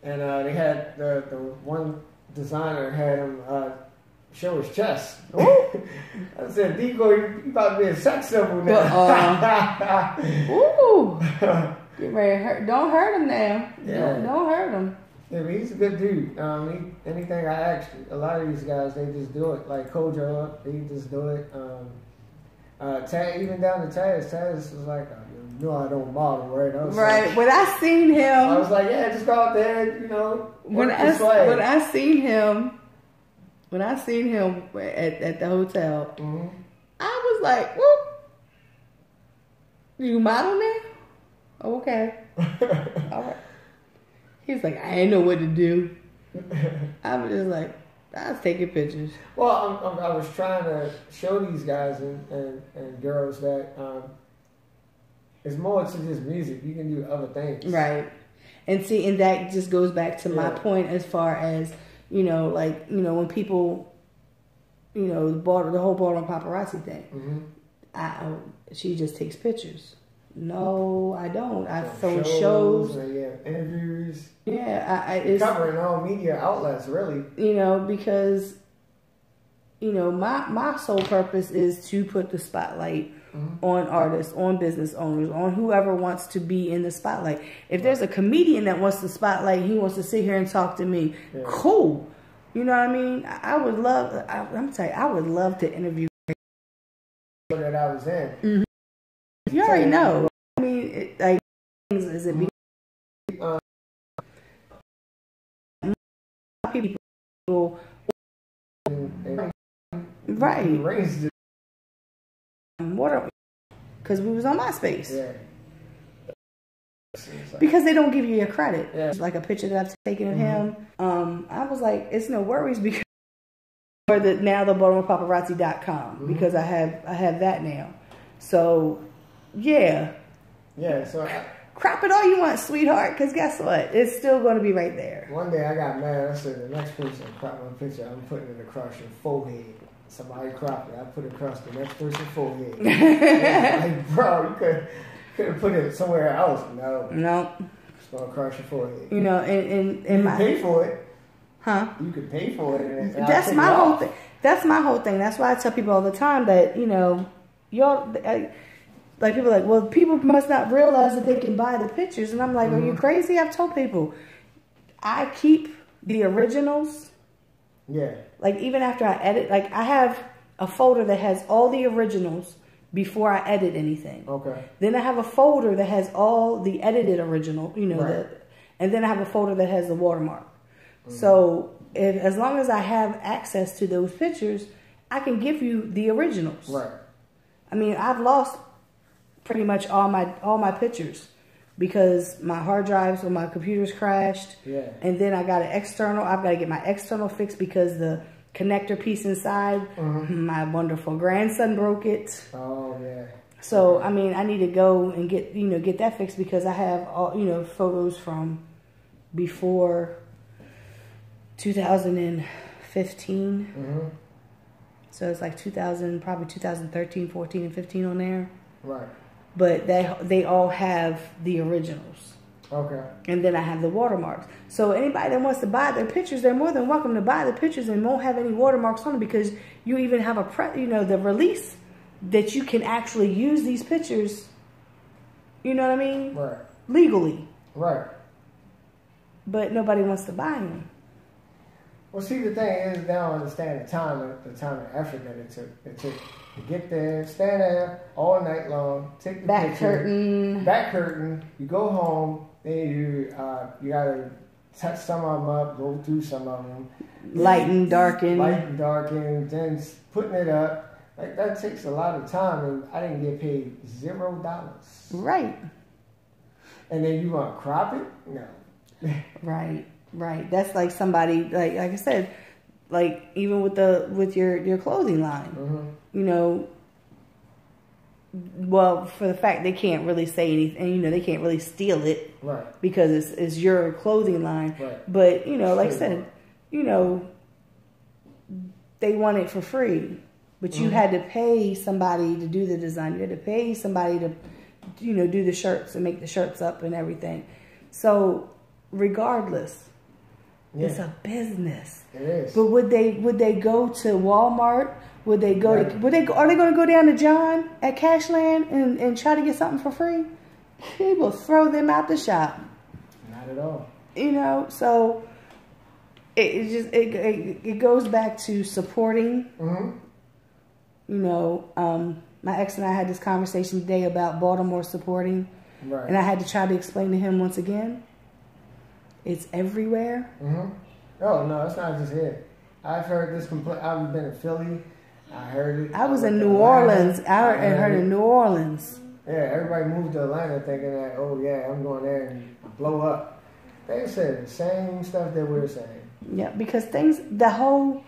A: they had the one designer had him show his chest. I said, Decoy, you about to be a sex symbol now.
B: Ooh. Get ready to hurt. Don't hurt him now.
A: Yeah.
B: Don't hurt him.
A: Yeah, but he's a good dude. Anything I ask, a lot of these guys, they just do it. Like Kojo, they just do it. Taz, even down to Taz was like, no, I don't model, right? I was
B: right.
A: Like,
B: when I seen him,
A: I was like, yeah, just go out there,
B: When I seen him at the hotel, I was like, whoop. You model now? Okay. All right. He was like, I ain't know what to do. I was just like, I was taking pictures.
A: Well, I was trying to show these guys and girls that it's more to just music. You can do other things.
B: Right. And see, and that just goes back to my point as far as, when people, the whole Baltimore Paparazzi thing. She just takes pictures. No, I don't. I film shows.
A: Interviews.
B: Yeah, it's
A: covering all media outlets, really.
B: Because my sole purpose is to put the spotlight on artists, on business owners, on whoever wants to be in the spotlight. If there's a comedian that wants the spotlight, he wants to sit here and talk to me. Yeah. Cool. You know what I mean? I would love. I'm telling you, I would love to interview.
A: That I was in.
B: Mm-hmm. You already know. I mean, is it people? Right. What are we? Because we was on MySpace.
A: Yeah.
B: Because they don't give you your credit. Yeah. Like a picture that I've taken of him. I was like, it's no worries because now the BaltimorePaparazzi.com because I have that now. So yeah.
A: Yeah. So
B: crop it all you want, sweetheart. Because guess what? It's still going to be right there.
A: One day I got mad. I said the next person crop my picture, I'm putting it across your forehead. somebody cropped it. I put it across the next person's forehead. Like, bro, you could have put it somewhere else. No. It's going to cross your forehead.
B: You know, and
A: you can pay for it.
B: Huh?
A: You could pay for it. And
B: that's my whole thing. That's my whole thing. That's why I tell people all the time that, you know, like people are like, well, people must not realize that they can buy the pictures. And I'm like, are you crazy? I've told people, I keep the originals.
A: Yeah.
B: Like even after I edit, like I have a folder that has all the originals before I edit anything.
A: Okay.
B: Then I have a folder that has all the edited original, you know, and then I have a folder that has the watermark. So as long as I have access to those pictures, I can give you the originals.
A: Right.
B: I mean, I've lost pretty much all my pictures because my hard drives or my computers crashed.
A: Yeah. And
B: then I got an external. I've got to get my external fixed because the connector piece inside, my wonderful grandson broke it.
A: Oh yeah.
B: So I mean, I need to go and get that fixed because I have all photos from before 2015. So it's like 2013, 14, and 15 on there.
A: Right.
B: But they all have the originals.
A: Okay. And
B: then I have the watermarks. So anybody that wants to buy their pictures, they're more than welcome to buy the pictures and won't have any watermarks on them because you even have the release that you can actually use these pictures. You know what I mean?
A: Right.
B: Legally.
A: Right.
B: But nobody wants to buy them.
A: Well, see, the thing is, they don't understand the time and effort that it took. To get there, stand there all night long, take the
B: back curtain.
A: You go home, then you gotta touch some of them up, go through some of them,
B: lighten, darken,
A: then putting it up. Like that takes a lot of time, and I didn't get paid $0.
B: Right.
A: And then you want to crop it? No.
B: Right. That's like somebody like I said, like even with your clothing line. You know, well, for the fact they can't really say anything, they can't really steal it.
A: Right.
B: Because it's your clothing line.
A: Right.
B: But, like I said, they want it for free. But you had to pay somebody to do the design. You had to pay somebody to do the shirts and make the shirts up and everything. So regardless, it's a business.
A: It is.
B: But would they go to Walmart? Are they going to go down to John at Cashland and try to get something for free? He will throw them out the shop.
A: Not at all.
B: So it goes back to supporting. My ex and I had this conversation today about Baltimore supporting.
A: Right.
B: And I had to try to explain to him once again. It's everywhere.
A: Oh, no, it's not just here. I've heard this complaint. I've been in Philly. I heard it.
B: I was in New Orleans. I heard in New Orleans.
A: Yeah, everybody moved to Atlanta thinking that, oh, yeah, I'm going there and blow up. They said the same stuff that we're saying.
B: Yeah, because the whole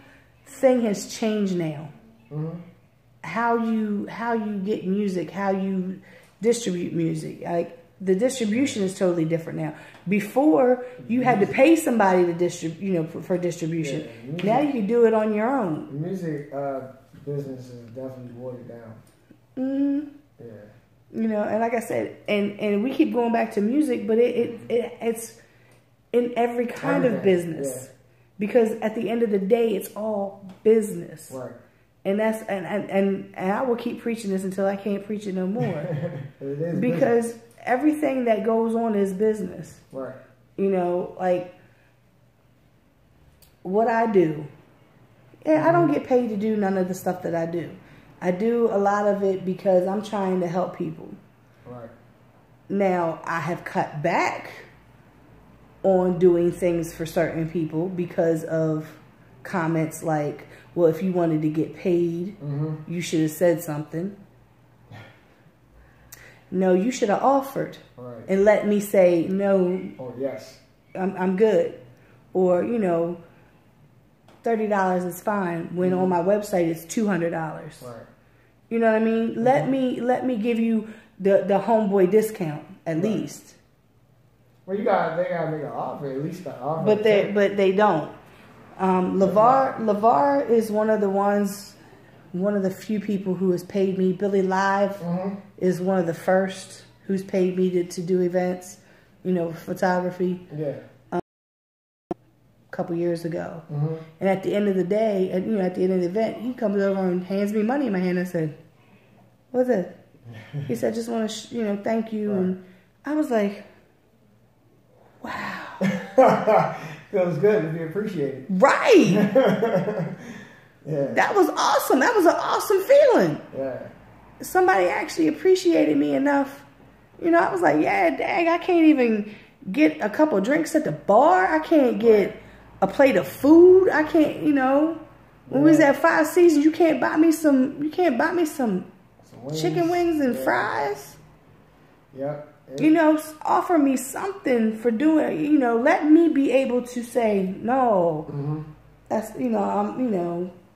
B: thing has changed now. How you get music, how you distribute music. Like, the distribution is totally different now. Before, you had to pay somebody to distribute, for distribution. Yeah, now you can do it on your own.
A: The music business is definitely watered down. Yeah.
B: And like I said, and we keep going back to music, but it's in every kind of business. Yeah. Because at the end of the day, it's all business.
A: Right.
B: And that's and I will keep preaching this until I can't preach it no more.
A: It is
B: because
A: business.
B: Everything that goes on is business.
A: Right.
B: Like what I do. Yeah, I don't get paid to do none of the stuff that I do. I do a lot of it because I'm trying to help people.
A: Right.
B: Now, I have cut back on doing things for certain people because of comments like, well, if you wanted to get paid, you should have said something. No, you should have offered and let me say no.
A: Oh, yes.
B: I'm good. Or, $30 is fine when on my website it's $200.
A: Right.
B: You know what I mean? Let me give you the homeboy discount at least.
A: Well, they gotta make an offer, at least an offer.
B: But they don't. LeVar is one of the ones. one of the few people who has paid me. Billy Live is one of the first who's paid me to do events, photography.
A: Yeah.
B: A couple years ago. And at the end of the day, at the end of the event, he comes over and hands me money in my hand and said, "What's it?" He said, "I just want to, thank you." Right. And I was like, wow.
A: Feels good to be appreciated.
B: Right.
A: Yeah.
B: That was awesome. That was an awesome feeling.
A: Yeah.
B: Somebody actually appreciated me enough. I was like, yeah, dang, I can't even get a couple of drinks at the bar. I can't get a plate of food. I can't, when we was at Five Seasons, you can't buy me some wings. Chicken wings and fries.
A: Yep.
B: Offer me something for doing, let me be able to say, no, that's, I'm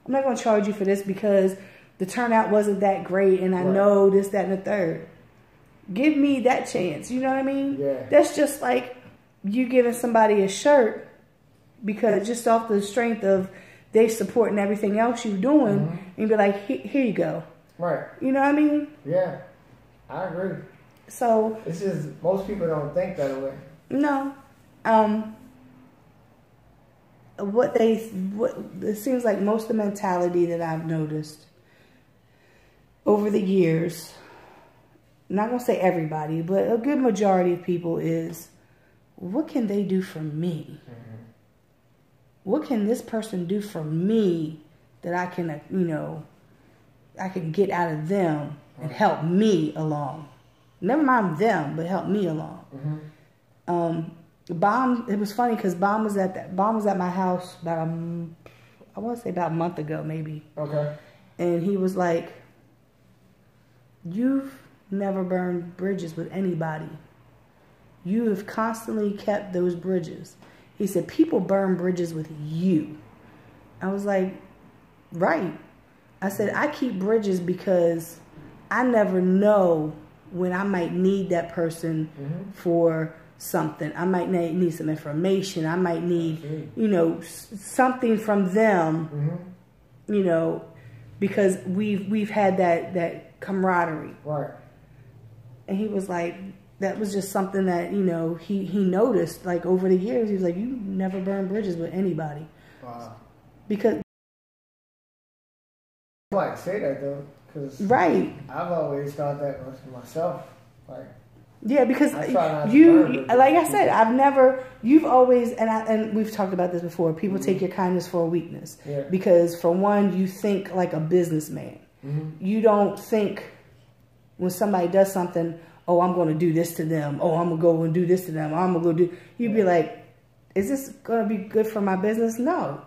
B: not going to charge you for this because the turnout wasn't that great and I know this, that, and the third. Give me that chance. You know what I mean?
A: Yeah.
B: That's just like you giving somebody a shirt because just off the strength of they supporting everything else you're doing and be like, here you go.
A: Right.
B: You know what I mean?
A: Yeah. I agree.
B: So
A: it's just most people don't think that way.
B: No. It seems like most of the mentality that I've noticed over the years, I'm not gonna say everybody, but a good majority of people is, what can they do for me? What can this person do for me that I can, I can get out of them and help me along? Never mind them, but help me along. Bomb. It was funny because Bomb was at my house about I want to say about a month ago, maybe.
A: Okay. And
B: he was like, "You've never burned bridges with anybody. You have constantly kept those bridges." He said, "People burn bridges with you." I was like, "Right." I said, "I keep bridges because I never know when I might need that person for something. I might need some information. I might need, something from them, because we've had that camaraderie."
A: Right.
B: And he was like, that was just something that, he noticed, like, over the years. He was like, "You never burn bridges with anybody."
A: Wow.
B: Because
A: I like to say that, though.
B: Right.
A: I've always thought that myself. Like,
B: yeah, because you, like I said, you've always, and we've talked about this before, people take your kindness for a weakness.
A: Yeah.
B: Because for one, you think like a businessman. You don't think when somebody does something, "Oh, I'm going to do this to them. Oh, I'm going to go and do this to them. I'm going to go do," you'd be like, "Is this going to be good for my business?" No.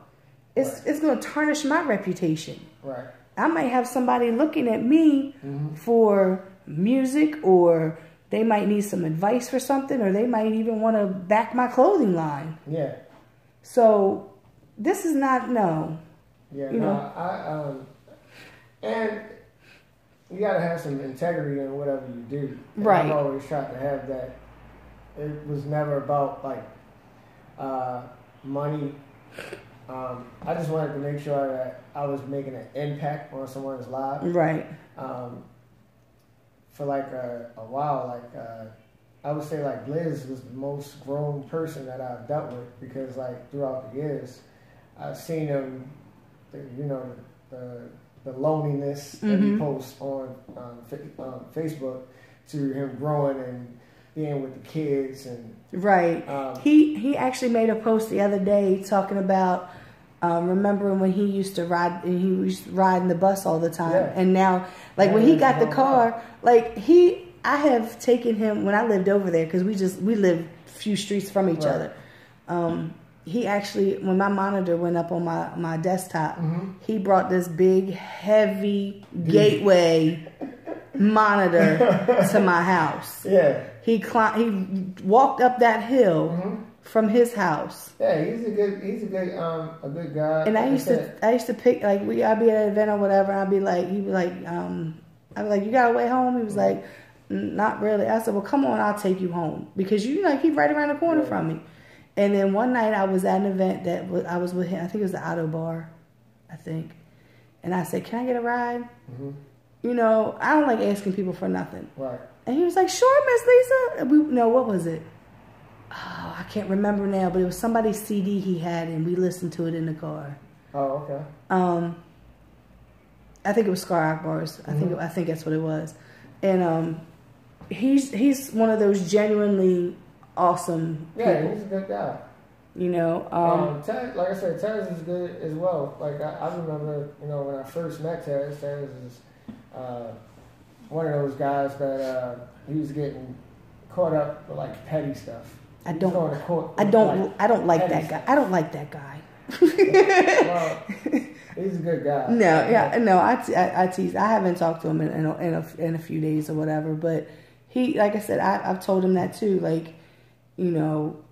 B: It's going to tarnish my reputation.
A: Right.
B: I might have somebody looking at me for music, or they might need some advice for something, or they might even want to back my clothing line.
A: Yeah.
B: So this is not, no.
A: Yeah, and you got to have some integrity in whatever you do. And
B: right.
A: I've always tried to have that. It was never about like money. I just wanted to make sure that I was making an impact on someone's life.
B: Right.
A: For like a while, I would say like Liz was the most grown person that I've dealt with, because like throughout the years, I've seen him, the loneliness that he posts on Facebook, to him growing and being with the kids and
B: right. He actually made a post the other day talking about remembering when he used to ride, and he was riding the bus all the time, and now like when he got the car, like I have taken him when I lived over there, because we lived a few streets from each other. He actually, when my monitor went up on my desktop, he brought this big, heavy Gateway monitor to my house.
A: Yeah.
B: He walked up that hill from his house.
A: Yeah, he's a good guy.
B: And I used to pick, like, I'd be at an event or whatever, and I'd be like, "You got a way home?" He was like, "Not really." I said, "Well, come on, I'll take you home, because he's right around the corner from me." And then one night I was at an event that I was with him. I think it was the Auto Bar, I think. And I said, can I get a ride? Mm-hmm. You know, I don't like asking people for nothing.
A: Right.
B: And he was like, sure, Miss Lisa. What was it? Oh, I can't remember now, but it was somebody's CD he had, and we listened to it in the car.
A: Oh, okay.
B: I think it was Scar Akbar's. I think that's what it was. And he's one of those genuinely awesome people.
A: Yeah, he's a good guy.
B: You know,
A: Taz, like I said, Taz is good as well. Like I remember, you know, when I first met Taz is one of those guys that he was getting caught up with like petty stuff.
B: I don't like that guy. I don't like that guy.
A: Well, he's a good guy.
B: I tease. I haven't talked to him in a few days or whatever, but he, like I said, I've told him that too. Like, you know,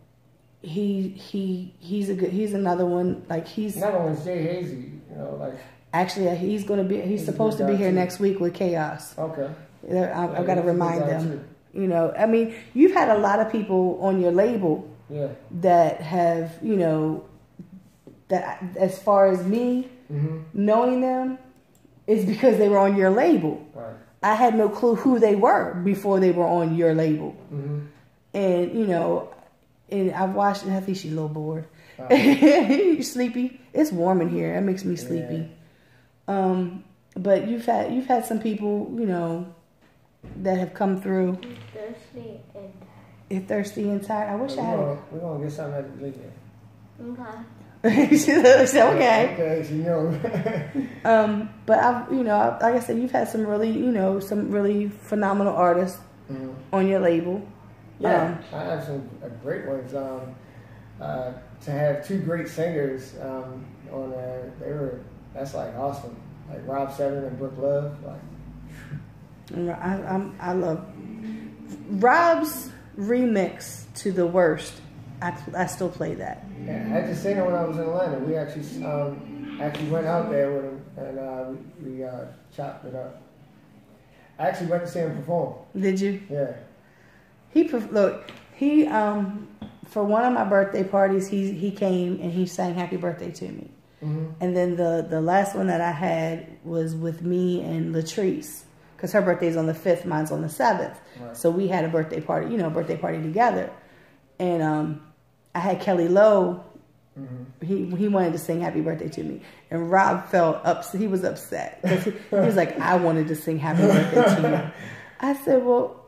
B: he's another one. Like
A: another one's Jay Hazy. You know, like
B: actually he's supposed to be here next week with Chaos.
A: Okay,
B: I've got to remind them. You know, I mean, you've had a lot of people on your label that have, you know, that as far as me knowing them is because they were on your label. Right. I had no clue who they were before they were on your label. Mm-hmm. And, you know, and I've watched, and I think she's a little bored. You sleepy? It's warm in here. That makes me sleepy. But you've had some people, you know, that have come through.
C: Thirsty and tired.
B: You're thirsty and tired. I wish I had.
A: We're gonna get something at the liquor.
C: Okay.
B: She looks okay.
A: Okay, you know.
B: But I've, you know, like I said, you've had some really, you know, some really phenomenal artists on your label.
A: Yeah, I have some great ones. To have two great singers on there, that's like awesome. Like Rob Seven and Brooke Love, like.
B: I love Rob's remix to The Worst. I still play that.
A: Yeah, I just seen it when I was in Atlanta. We actually went out there with him and we chopped it up. I actually went to see him perform.
B: Did you?
A: Yeah.
B: He for one of my birthday parties he came and he sang Happy Birthday to me. Mm-hmm. And then the last one that I had was with me and Latrice. Because her birthday's on the 5th, mine's on the 7th. Right. So we had a birthday party together. And I had Kelly Lowe. Mm-hmm. He wanted to sing Happy Birthday to me. And Rob felt upset. He was upset. He was like, I wanted to sing Happy Birthday to you. I said, well,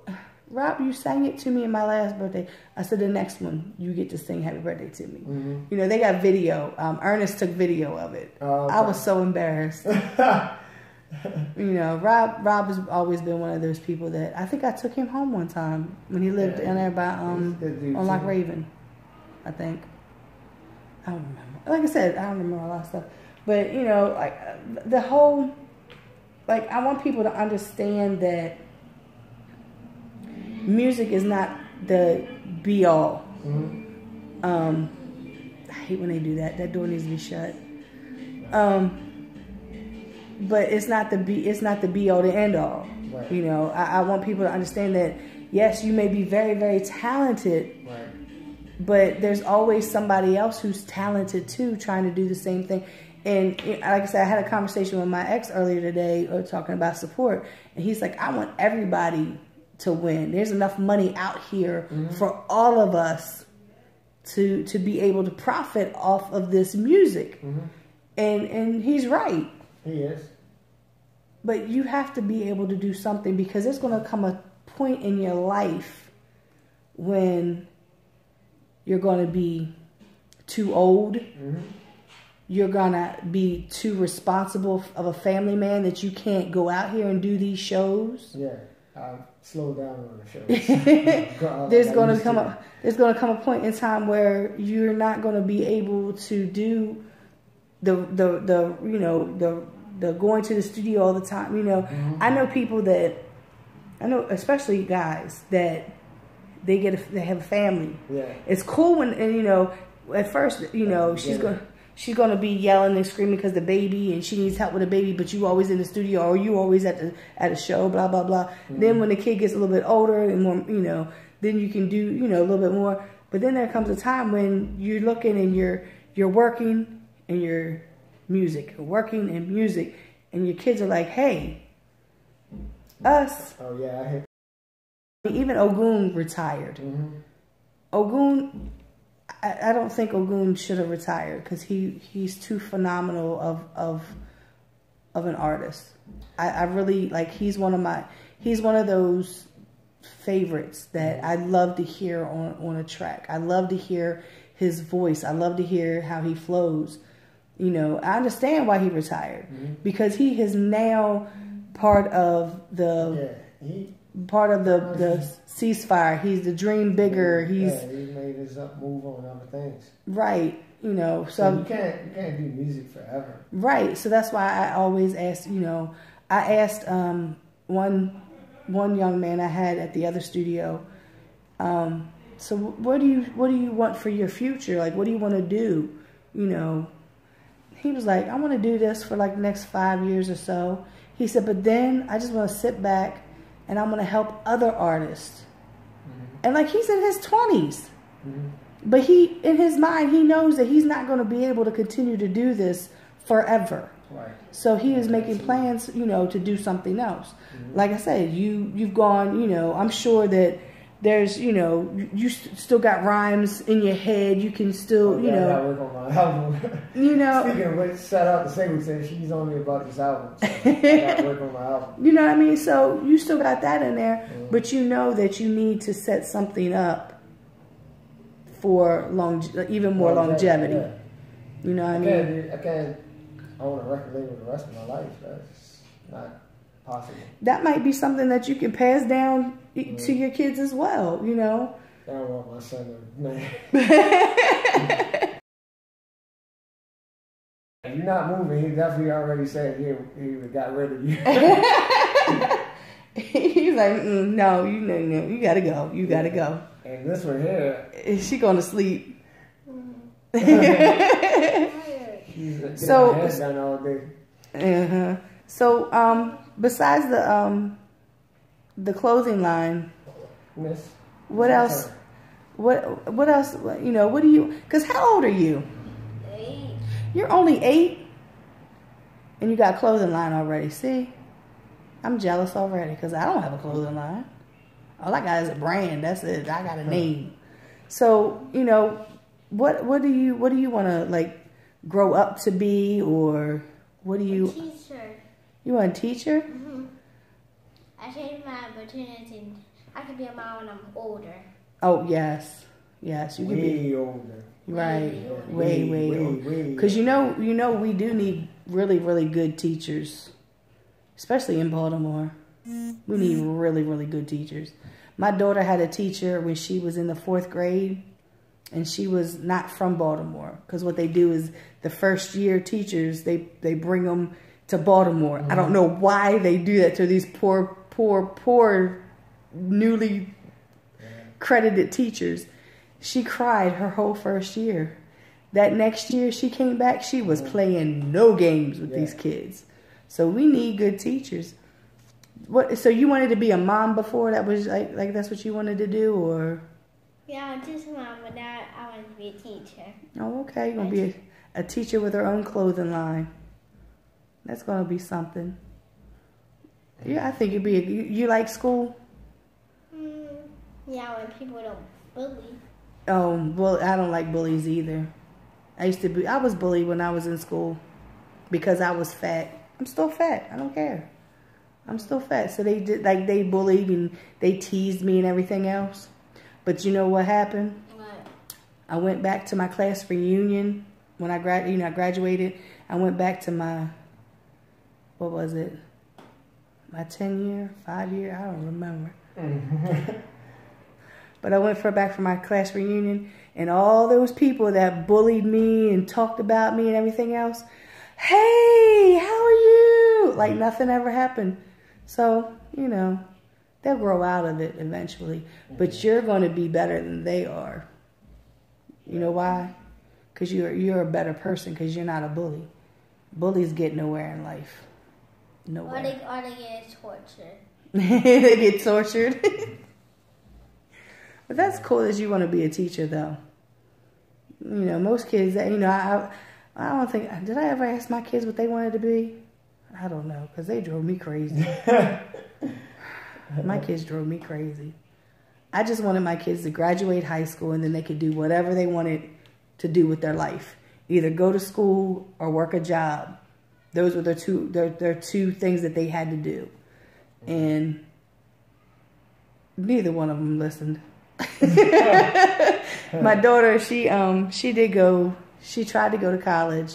B: Rob, you sang it to me in my last birthday. I said, the next one, you get to sing Happy Birthday to me. Mm-hmm. You know, they got video. Ernest took video of it. Oh, okay. I was so embarrassed. You know, Rob has always been one of those people that I think I took him home one time when he lived in there by on Loch Raven, I think. I don't remember. Like I said, I don't remember a lot of stuff. But you know, like the whole, like I want people to understand that music is not the be all. Mm-hmm. I hate when they do that. That door needs to be shut. But it's not the be all, the end all. Right. You know, I want people to understand that yes, you may be very, very talented, right, but there's always somebody else who's talented too, trying to do the same thing. And like I said, I had a conversation with my ex earlier today, talking about support, and he's like, I want everybody to win. There's enough money out here for all of us to be able to profit off of this music. And he's right.
A: He is.
B: But you have to be able to do something, because there's going to come a point in your life when you're going to be too old. You're going to be too responsible of a family man that you can't go out here and do these shows.
A: Yeah. Slow down on the shows.
B: There's going to come a point in time where you're not going to be able to do the going to the studio all the time. You know, I know people that, especially guys that they have a family. Yeah, it's cool when, and you know, at first, you know, she's gonna be yelling and screaming because the baby, and she needs help with the baby, but you always in the studio, or you always at a show, blah blah blah. Then when the kid gets a little bit older and more, you know, then you can do, you know, a little bit more. But then there comes a time when you're looking and you're working and you're working and music, and your kids are like, hey, us.
A: Oh yeah, I hate.
B: Even Ogun retired.
A: Mm-hmm.
B: Ogun, I don't think Ogun should have retired because he's too phenomenal of an artist. I really like. He's one of those favorites that I love to hear on a track. I love to hear his voice. I love to hear how he flows. You know, I understand why he retired because he is now part of the ceasefire. He's the dream bigger.
A: He made his move on other things.
B: Right. You know, so
A: you can't do music forever.
B: Right. So that's why I always ask. You know, I asked one young man I had at the other studio. So what do you want for your future? Like, what do you want to do? You know, he was like, I want to do this for like the next 5 years or so. He said, but then I just want to sit back and I'm going to help other artists. And like, he's in his 20s. But in his mind, he knows that he's not going to be able to continue to do this forever.
A: Right.
B: So he is making plans, you know, to do something else. Like I said, you've gone, you know, I'm sure that there's, you know, you still got rhymes in your head. You can still, you know. I work on my album. You know. Speaking of which, shout out to Sable said she's on me about this album. So I got to work on my album. You know what I mean? So you still got that in there, but you know that you need to set something up for even more longevity. Yeah. You know what I mean? I can't own a record label the rest of my life. That's not possible. That might be something that you can pass down to your kids as well, you know. I don't want my son to, man. If you're not moving, he definitely already said he got rid of you. He's like, no, you gotta go. You gotta go. And this one here, is she going to sleep? She's so head down all day. So besides the clothing line, Miss, what else? What else? You know, what do you? Because how old are you?
C: 8.
B: You're only 8, and you got a clothing line already. See, I'm jealous already because I don't have a clothing line. All I got is a brand. That's it. I got a name. So, you know, what do you want to like grow up to be, or what do you?
C: A teacher.
B: You want a teacher?
C: I changed my opportunity. I could be a mom when I'm older.
B: Oh yes, you can be
A: older.
B: Right, way older. Because you know, we do need really, really good teachers, especially in Baltimore. We need really, really good teachers. My daughter had a teacher when she was in the 4th grade, and she was not from Baltimore. Because what they do is the first year teachers, they bring them to Baltimore. I don't know why they do that to these poor, newly credited teachers. She cried her whole first year. That next year she came back, she was playing no games with these kids. So we need good teachers. So you wanted to be a mom before? That was like that's what you wanted to do, or?
C: Yeah, I was just a mom, but now I want to be a teacher.
B: Oh, okay. You're going to be a teacher with her own clothing line. That's going to be something. Yeah, I think you'd be you like school?
C: Yeah, when people don't bully.
B: Oh, well, I don't like bullies either. I was bullied when I was in school because I was fat. I'm still fat. I don't care. I'm still fat. So they bullied and they teased me and everything else. But you know what happened?
C: What?
B: I went back to my class reunion when I graduated. I went back to my, what was it? My 10-year, 5-year, I don't remember. But I went back for my class reunion, and all those people that bullied me and talked about me and everything else, hey, how are you? Like nothing ever happened. So, you know, they'll grow out of it eventually. But you're going to be better than they are. You know why? Because you're a better person because you're not a bully. Bullies get nowhere in life. Nowhere.
C: Or they get tortured.
B: They get tortured. But that's cool that you want to be a teacher, though. You know, most kids, you know, I don't think, did I ever ask my kids what they wanted to be? I don't know, because they drove me crazy. My kids drove me crazy. I just wanted my kids to graduate high school and then they could do whatever they wanted to do with their life. Either go to school or work a job. Those were their two things that they had to do. And neither one of them listened. My daughter, she tried to go to college.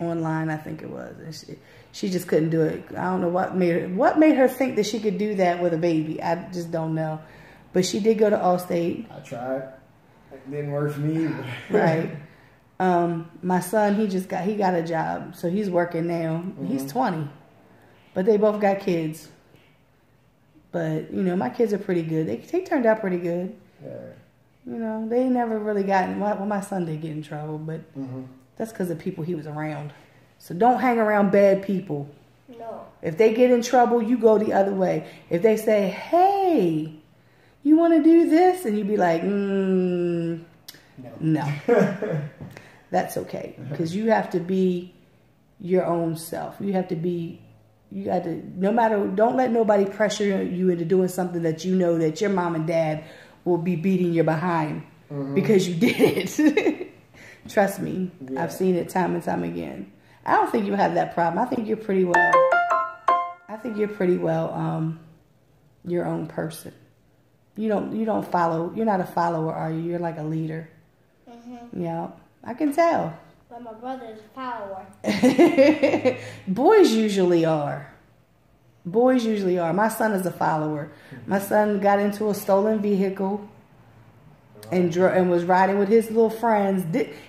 B: Online, I think it was. And she just couldn't do it. I don't know what made her think that she could do that with a baby. I just don't know. But she did go to Allstate.
A: I tried. It didn't work for me either.
B: Right. My son, he got a job, so he's working now. He's 20, but they both got kids. But you know, my kids are pretty good. They turned out pretty good. Yeah. You know, they never really gotten. Well, my son did get in trouble, but that's because of people he was around. So don't hang around bad people.
C: No.
B: If they get in trouble, you go the other way. If they say, "Hey, you want to do this," and you be like, "No." That's okay, because you have to be your own self. You got to, don't let nobody pressure you into doing something that you know that your mom and dad will be beating you behind because you did it. Trust me, yeah. I've seen it time and time again. I don't think you have that problem. I think you're pretty well your own person. You don't follow, you're not a follower, are you? You're like a leader. Yeah. I can tell.
C: But my brother's a follower.
B: Boys usually are. My son is a follower. My son got into a stolen vehicle and was riding with his little friends.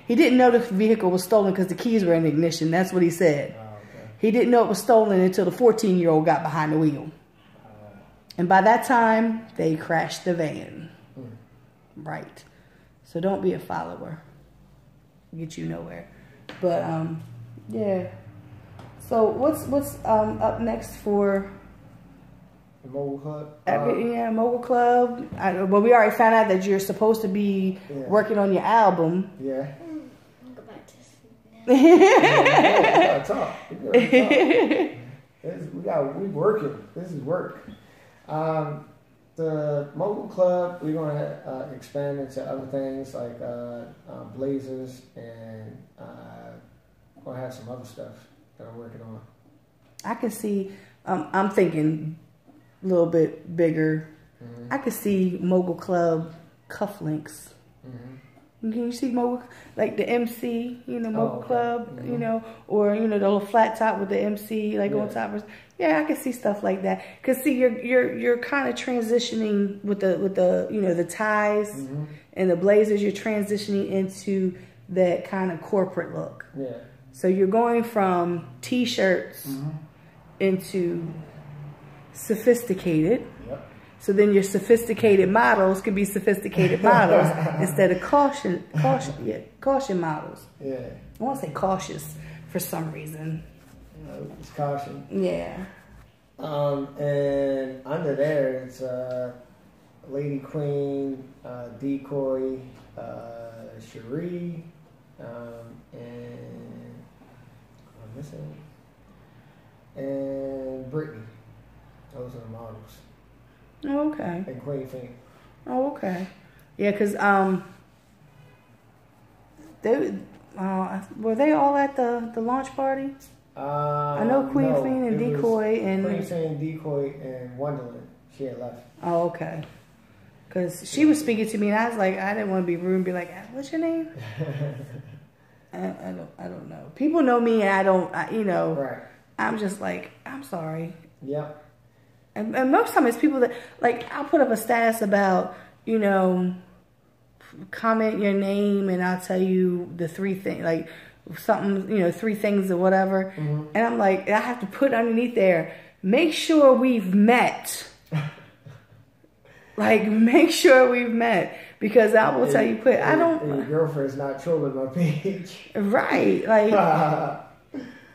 B: He didn't know the vehicle was stolen because the keys were in ignition. That's what he said. Oh, okay. He didn't know it was stolen until the 14-year-old got behind the wheel. And by that time, they crashed the van. Right. So don't be a follower. Get you nowhere. But yeah. So what's up next for
A: the Mogul Club?
B: Mogul Club. Well, we already found out that you're supposed to be working on your album.
A: Yeah.
C: Go back to sleep
A: now. We working. This is work. The Mogul Club, we're going to expand into other things like blazers, and going to have some other stuff that I'm working on. I
B: can see, I'm thinking a little bit bigger. I could see Mogul Club cufflinks. Can you see Mogul, like the MC, Mogul Club, or the little flat top with the MC, like on top. Yeah, I can see stuff like that. Cause see, you're kind of transitioning with the the ties and the blazers. You're transitioning into that kind of corporate look. Yeah. So you're going from t-shirts into sophisticated. Yep. So then your sophisticated models could be sophisticated models instead of caution models. Yeah. I want to say cautious for some reason.
A: It's caution.
B: Yeah.
A: And under there it's Lady Queen, Decoy, Cherie, and I'm missing, and Brittany. Those are the models.
B: Oh, okay.
A: And Queen Fink.
B: Oh, okay. Yeah, because were they all at the launch party? I know Queen Fiend and Decoy and
A: Queen Fiend, Decoy, and Wonderland. She had left.
B: Oh, okay. Because she was speaking to me, and I was like, I didn't want to be rude and be like, "What's your name?" I don't know. People know me, and I don't. Right. I'm just like, I'm sorry.
A: Yeah.
B: And most time it's people that, like, I'll put up a status about, comment your name and I'll tell you the 3 things, like something, 3 things or whatever. And I'm like, I have to put underneath there, make sure we've met. Like, make sure we've met. Because I will tell you quick, I don't.
A: And your girlfriend's not trolling my page.
B: Right. Like,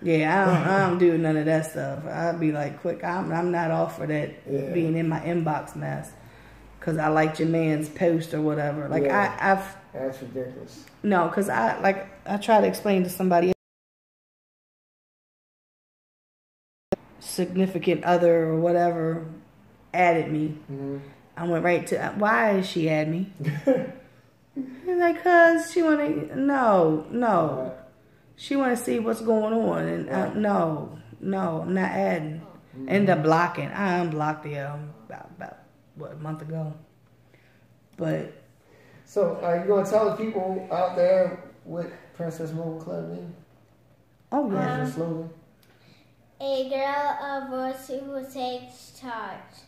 B: yeah, I don't do none of that stuff. I'd be like, quick, I'm not off for that being in my inbox mess. Because I liked your man's post or whatever. Like,
A: that's ridiculous.
B: No, because I try to explain to somebody significant other or whatever added me. I went right to, why did she add me? He's like, cause she want to, no. She want to see what's going on. And no, I'm not adding. End up blocking. I unblocked the about what, a month ago. But
A: so, are you gonna tell the people out there what Princess Mogul Club means?
B: Oh yeah.
A: What's the slogan?
C: A girl of voice who takes charge.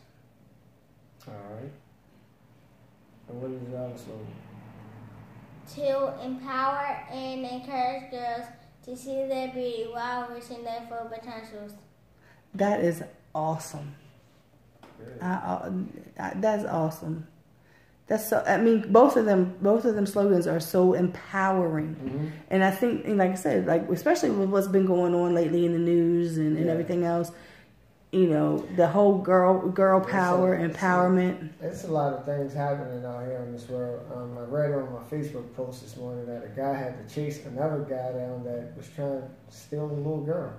A: All right. And what is the other slogan?
C: To empower and encourage girls to see their beauty while reaching their full potentials.
B: That is awesome. That's awesome. That's so. I mean, both of them slogans are so empowering, and I think, and like I said, like especially with what's been going on lately in the news and everything else, you know, the whole girl power, empowerment.
A: It's a lot of things happening out here in this world. I read on my Facebook post this morning that a guy had to chase another guy down that was trying to steal a little girl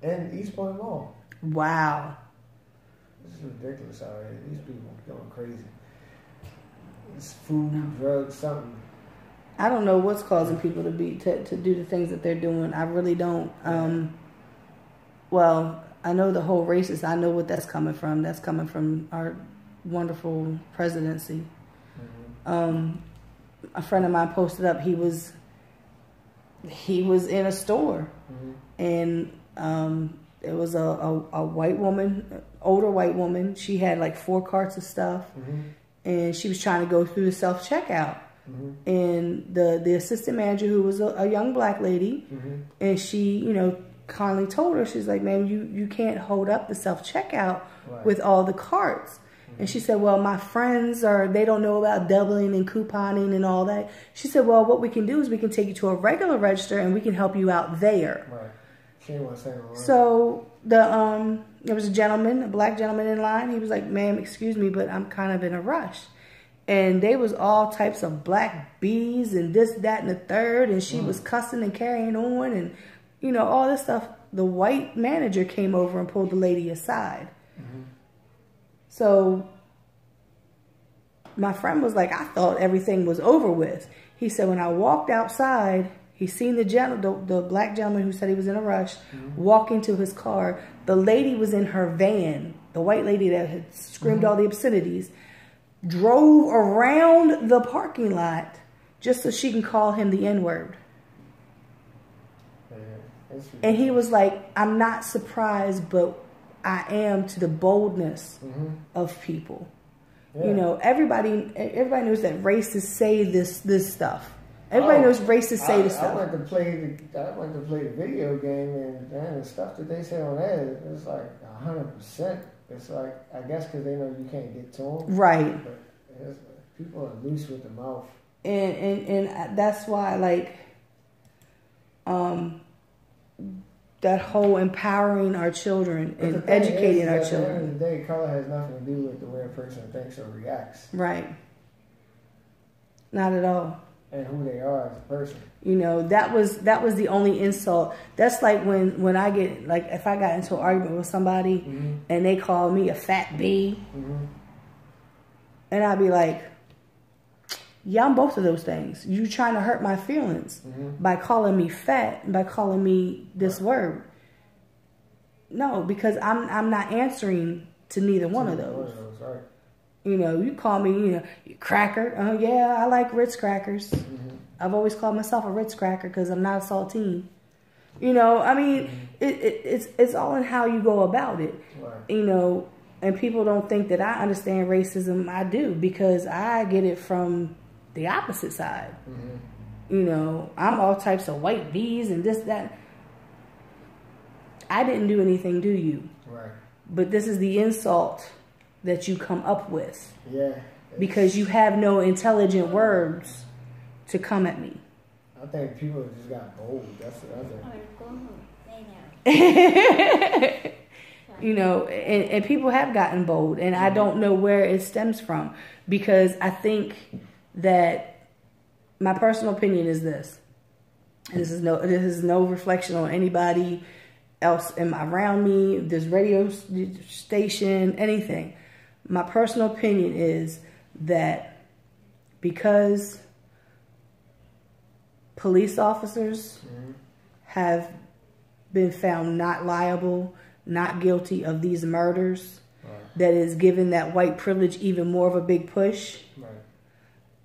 A: in East Point Mall.
B: Wow.
A: This is ridiculous out here. These people are going crazy. It's food, drugs, something.
B: I don't know what's causing people to do the things that they're doing. I really don't. Well, I know the whole racist. I know what that's coming from. That's coming from our wonderful presidency. A friend of mine posted up. He was in a store, and it was a white woman, older white woman. She had like 4 carts of stuff. And she was trying to go through the self-checkout. And the assistant manager, who was a young black lady, and she, you know, kindly told her, she's like, ma'am, you can't hold up the self-checkout with all the carts. And she said, well, my friends they don't know about doubling and couponing and all that. She said, well, what we can do is we can take you to a regular register and we can help you out there.
A: Right. She didn't want to say no more.
B: So there was a black gentleman in line. He was like, ma'am, excuse me, but I'm kind of in a rush. And they was all types of black bees and this, that, and the third. And she was cussing and carrying on and, you know, all this stuff. The white manager came over and pulled the lady aside. So my friend was like, I thought everything was over with. He said, when I walked outside, he seen the black gentleman who said he was in a rush walk into his car. The lady was in her van, the white lady that had screamed all the obscenities, drove around the parking lot just so she can call him the N-word. And he was like, I'm not surprised, but I am to the boldness of people. You know, everybody knows that racists say this stuff. Everybody knows racists say this stuff.
A: I went to play the video game, and man, the stuff that they say on there, it's like 100%. It's like, I guess because they know you can't get to them.
B: Right.
A: But people are loose with the mouth.
B: And that's why, like, that whole empowering our children and educating our children.
A: At the end of the day, color has nothing to do with the way a person thinks or reacts.
B: Right. Not at all.
A: And who they are as a person.
B: You know, that was the only insult. That's like when I get, like, if I got into an argument with somebody and they call me a fat bee, and I'd be like, yeah, I'm both of those things. You trying to hurt my feelings by calling me fat, by calling me this word. No, because I'm not answering to neither one of those.
A: Right.
B: You know, you call me, you know, you cracker. Oh, yeah, I like Ritz crackers. I've always called myself a Ritz cracker because I'm not a saltine. You know, I mean, it's all in how you go about it. Right. You know, and people don't think that I understand racism. I do, because I get it from the opposite side. You know, I'm all types of white bees and this, that. I didn't do anything to you. Right. But this is the insult that you come up with. Yeah. Because you have no intelligent words to come at me.
A: I think people just got bold. That's the other. Go home.
B: You know, and people have gotten bold, and I don't know where it stems from, because I think that my personal opinion is this. And this is no reflection on anybody else around me, this radio station, anything. My personal opinion is that because police officers have been found not liable, not guilty of these murders, that is giving that white privilege even more of a big push.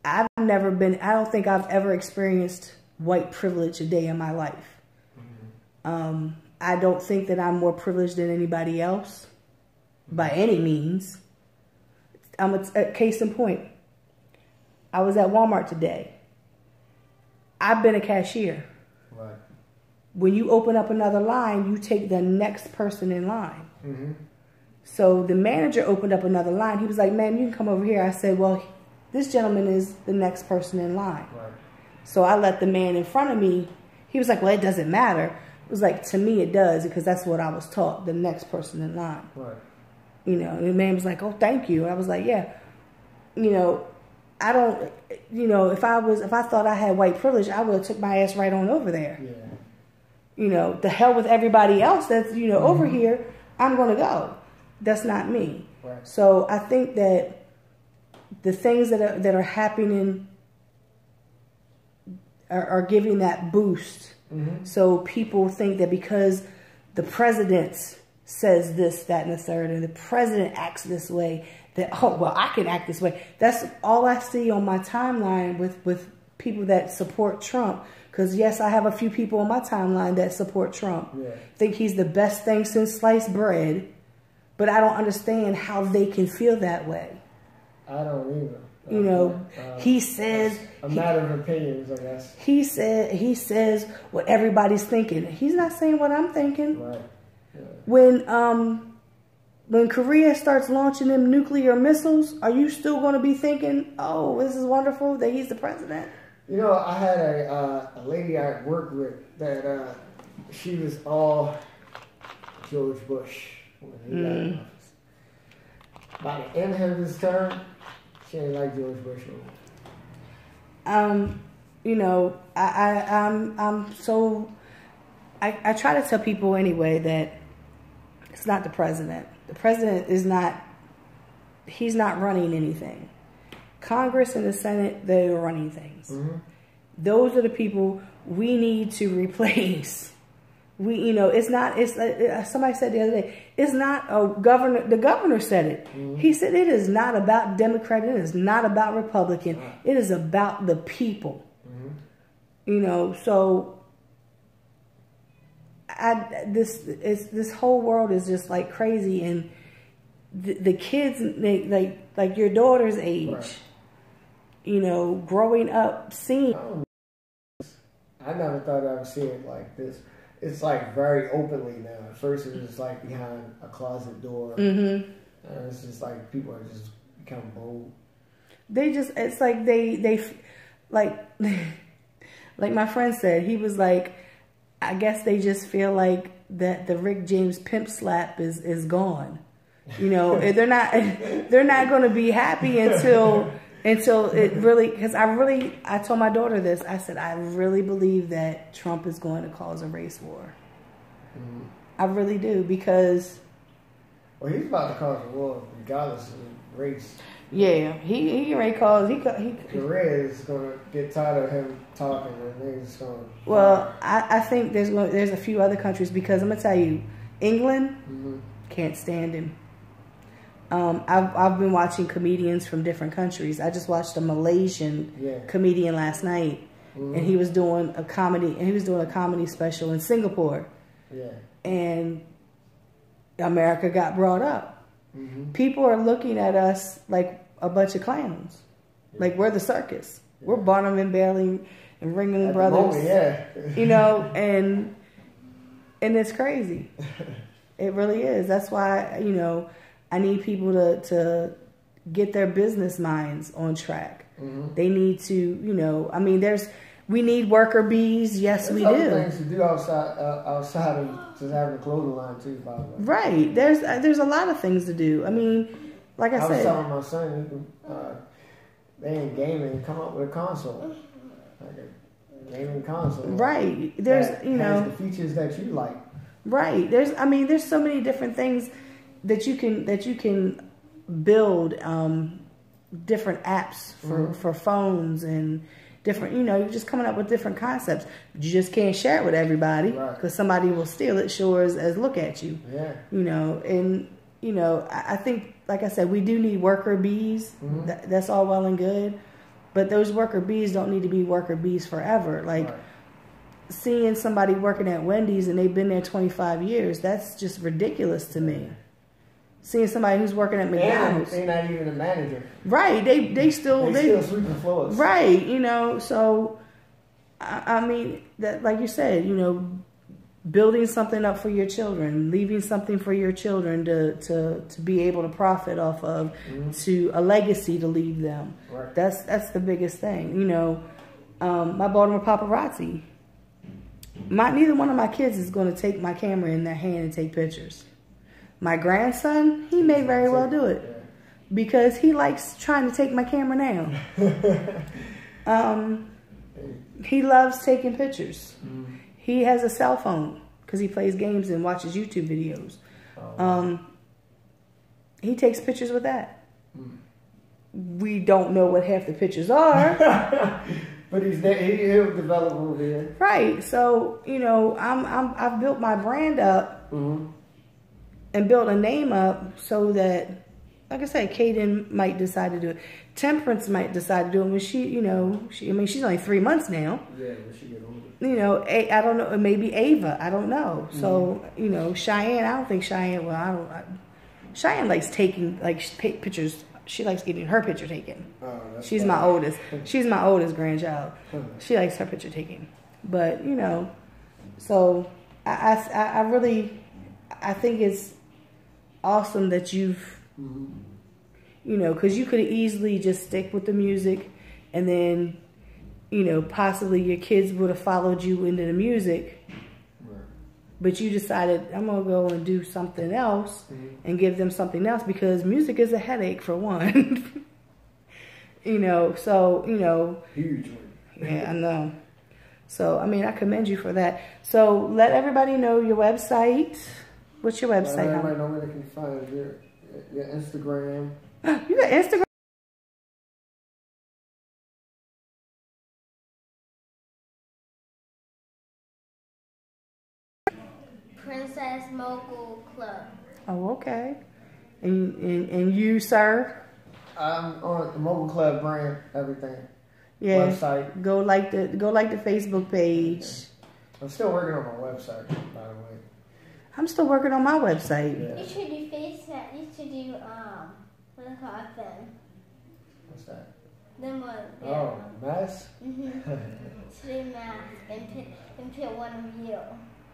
B: I don't think I've ever experienced white privilege a day in my life. I don't think that I'm more privileged than anybody else by any means. I'm a case in point. I was at Walmart today. I've been a cashier.
A: Right.
B: When you open up another line, you take the next person in line. So the manager opened up another line. He was like, "Ma'am, you can come over here." I said, "Well, this gentleman is the next person in line."
A: Right.
B: So I let the man in front of me. He was like, "Well, it doesn't matter." It was like, to me it does, because that's what I was taught, the next person in line.
A: Right.
B: You know, and the man was like, "Oh, thank you." And I was like, "Yeah." You know, I don't, you know, if I thought I had white privilege, I would have took my ass right on over there.
A: Yeah.
B: You know, the hell with everybody else that's, you know, over here, I'm going to go. That's not me.
A: Right.
B: So I think that the things that are happening are giving that boost. So people think that because the president says this, that, and the third, and the president acts this way, that, oh, well, I can act this way. That's all I see on my timeline with people that support Trump. Because, yes, I have a few people on my timeline that support Trump. Yeah. Think he's the best thing since sliced bread. But I don't understand how they can feel that way.
A: I don't either.
B: You know, he says...
A: A matter of opinions, I guess.
B: He says what everybody's thinking. He's not saying what I'm thinking.
A: Right. Yeah.
B: When Korea starts launching them nuclear missiles, are you still going to be thinking, "Oh, this is wonderful that he's the president"?
A: You know, I had a lady I worked with that she was all George Bush when he got in office. By the end of his term, she ain't like George Bush no more.
B: You know, I try to tell people anyway that it's not the president. The president is not, he's not running anything. Congress and the Senate, they're running things. Those are the people we need to replace. You know, it's not, somebody said the other day, it's not a governor, the governor said it. He said it is not about Democrat, it is not about Republican, it is about the people. You know, so this whole world is just like crazy, and the kids, like your daughter's age, you know, growing up, seeing.
A: I never thought I would see it like this. It's like very openly now. At first it was like behind a closet door. And it's just like people are just become bold. They just,
B: it's like they like, like my friend said, he was like, I guess they just feel like that the Rick James pimp slap is gone. You know, they're not going to be happy until it really, because I told my daughter this. I said, I really believe that Trump is going to cause a race war. I really do, because...
A: Well, he's about to cause a war regardless of race.
B: Yeah, he already caused...
A: The red is going to get tired of him talking, and they're just going to...
B: Well, I think there's a few other countries, because I'm going to tell you, England can't stand him. I've been watching comedians from different countries. I just watched a Malaysian comedian last night, and he was doing a comedy special in Singapore. Yeah. And America got brought up. People are looking at us like a bunch of clowns. Like we're the circus. We're Barnum and Bailey and Ringling Brothers.
A: Moment,
B: you know, and it's crazy. It really is. That's why, you know, I need people to get their business minds on track. They need to, you know, I mean, we need worker bees. Yes, we do.
A: There's other things to do outside of just having a clothing line too, by the way.
B: Right. There's a lot of things to do. I mean, like I said.
A: was telling my son, they ain't gaming, come up with a console. Like a gaming console.
B: Right. There's,
A: that
B: you know.
A: has the features that you like.
B: Right. There's so many different things that you can build, different apps for phones and different, you're just coming up with different concepts. But you just can't share it with everybody because somebody will steal it, sure as look at you.
A: Yeah.
B: I think, like I said, we do need worker bees. That's all well and good. But those worker bees don't need to be worker bees forever. Like, seeing somebody working at Wendy's and they've been there 25 years, that's just ridiculous to me. Seeing somebody who's working at McDonald's.
A: They're not even a manager.
B: Right. They still
A: sweeping floors.
B: Right. So, that, like you said, building something up for your children, leaving something for your children to be able to profit off of, to a legacy to leave them.
A: Right.
B: That's the biggest thing. My Baltimore Paparazzi. Neither one of my kids is going to take my camera in their hand and take pictures. My grandson, he may very well do it because he likes trying to take my camera now. He loves taking pictures. He has a cell phone because he plays games and watches YouTube videos. He takes pictures with that. We don't know what half the pictures are.
A: But he'll develop over here.
B: Right. So, I've built my brand up and built a name up so that, like I said, Kaden might decide to do it. Temperance might decide to do it when she's only 3 months now.
A: Yeah, when she get older.
B: I don't know, maybe Ava, I don't know. So, Cheyenne, I don't think Cheyenne, Cheyenne likes taking, pictures. She likes getting her picture taken. She's my oldest. She's my oldest grandchild. She likes her picture taken. But, so I think it's awesome that you've, because you could easily just stick with the music and then, possibly your kids would have followed you into the music. But you decided, I'm going to go and do something else and give them something else because music is a headache for one.
A: Huge.
B: Yeah, I know. So, I commend you for that. So, let everybody know your website. What's your website?
A: Everybody know where they can find your Instagram.
B: You got Instagram?
C: Princess Mogul Club.
B: Oh, okay. And you, sir?
A: I'm on the Mogul Club brand, everything.
B: Yeah.
A: Website.
B: Go like the Facebook page.
A: I'm still working on my website, by the way.
B: I'm still working on my website.
C: Yeah. You should do FaceTime. You should do what do you call them?
A: What's that?
C: Them one. Yeah.
A: Oh, mask.
C: Should do mask and put one of you.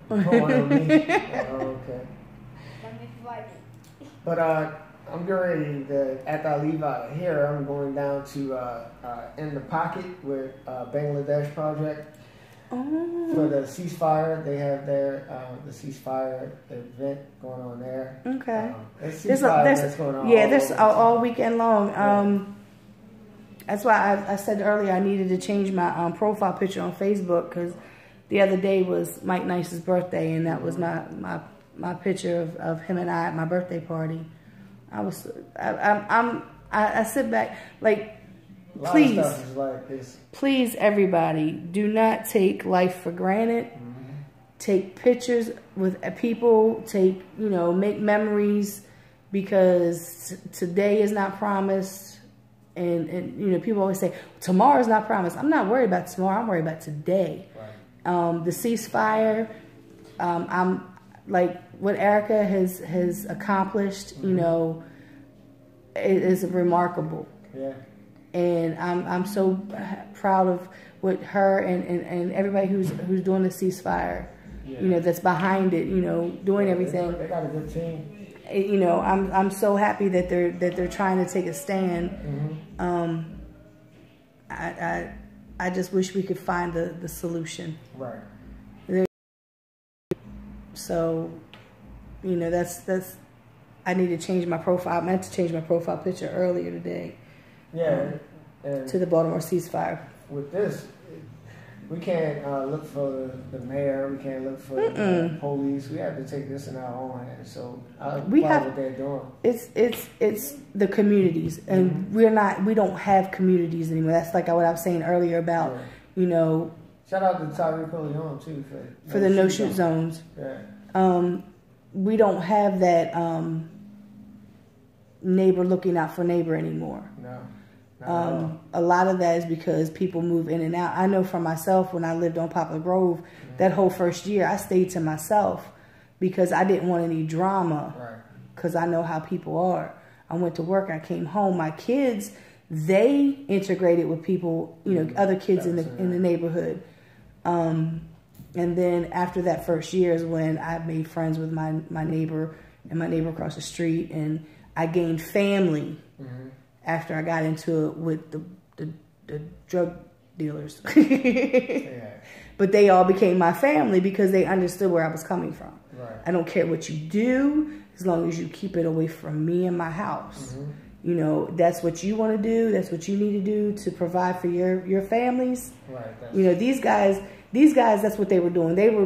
A: One of me. Okay.
C: That'd be funny.
A: But I'm getting ready to, after I leave out of here, I'm going down to In the Pocket with Bangladesh Project.
B: Oh.
A: For the ceasefire, they have the ceasefire event going on there.
B: Okay.
A: There's going on.
B: Yeah, there's all weekend long. That's why I said earlier I needed to change my profile picture on Facebook because the other day was Mike Nice's birthday, and that was my picture of him and I at my birthday party. I sit back please everybody, do not take life for granted. Take pictures with people, make memories, because today is not promised. And people always say tomorrow's not promised. I'm not worried about tomorrow, I'm worried about today. Right. The ceasefire, I'm like what Erica has accomplished, it is remarkable. Yeah. And I'm so proud of what her and everybody who's doing the ceasefire, that's behind it, doing everything.
A: They got a good team.
B: I'm so happy that they're trying to take a stand. I just wish we could find the solution.
A: Right.
B: So, that's I need to change my profile. I meant to change my profile picture earlier today.
A: Yeah.
B: To the Baltimore ceasefire.
A: With this, We can't look for the mayor. We can't look for the police. We have to take this in our own hands. So I applaud what they're doing.
B: It's the communities, and we don't have communities anymore. That's like what I was saying earlier about
A: Shout out to Tyreek Leon too
B: for the no shoot zones.
A: Yeah.
B: We don't have that neighbor looking out for neighbor anymore.
A: No.
B: A lot of that is because people move in and out. I know for myself, when I lived on Poplar Grove, that whole first year, I stayed to myself because I didn't want any drama.
A: Right.
B: Because I know how people are. I went to work. I came home. My kids, they integrated with people, other kids in the neighborhood. And then after that first year is when I made friends with my neighbor and my neighbor across the street, and I gained family. After I got into it with the drug dealers. But they all became my family because they understood where I was coming from.
A: Right.
B: I don't care what you do as long as you keep it away from me and my house. That's what you want to do. That's what you need to do to provide for your families.
A: Right.
B: These guys, that's what they were doing. They were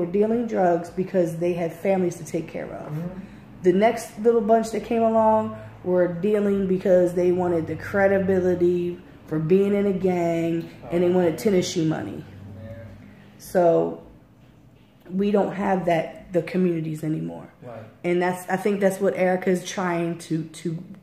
B: dealing drugs because they had families to take care of. The next little bunch that came along were dealing because they wanted the credibility for being in a gang, and they wanted tennis shoe money. So we don't have the communities anymore.
A: Right.
B: And I think that's what Erica's trying to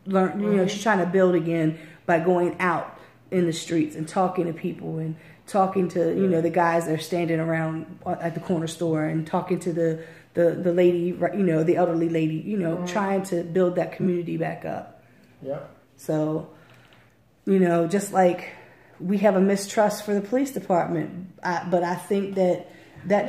B: learn. She's trying to build again by going out in the streets and talking to people and talking to the guys that are standing around at the corner store and talking to the lady, the elderly lady, trying to build that community back up.
A: Yep.
B: So, just like we have a mistrust for the police department, but I think that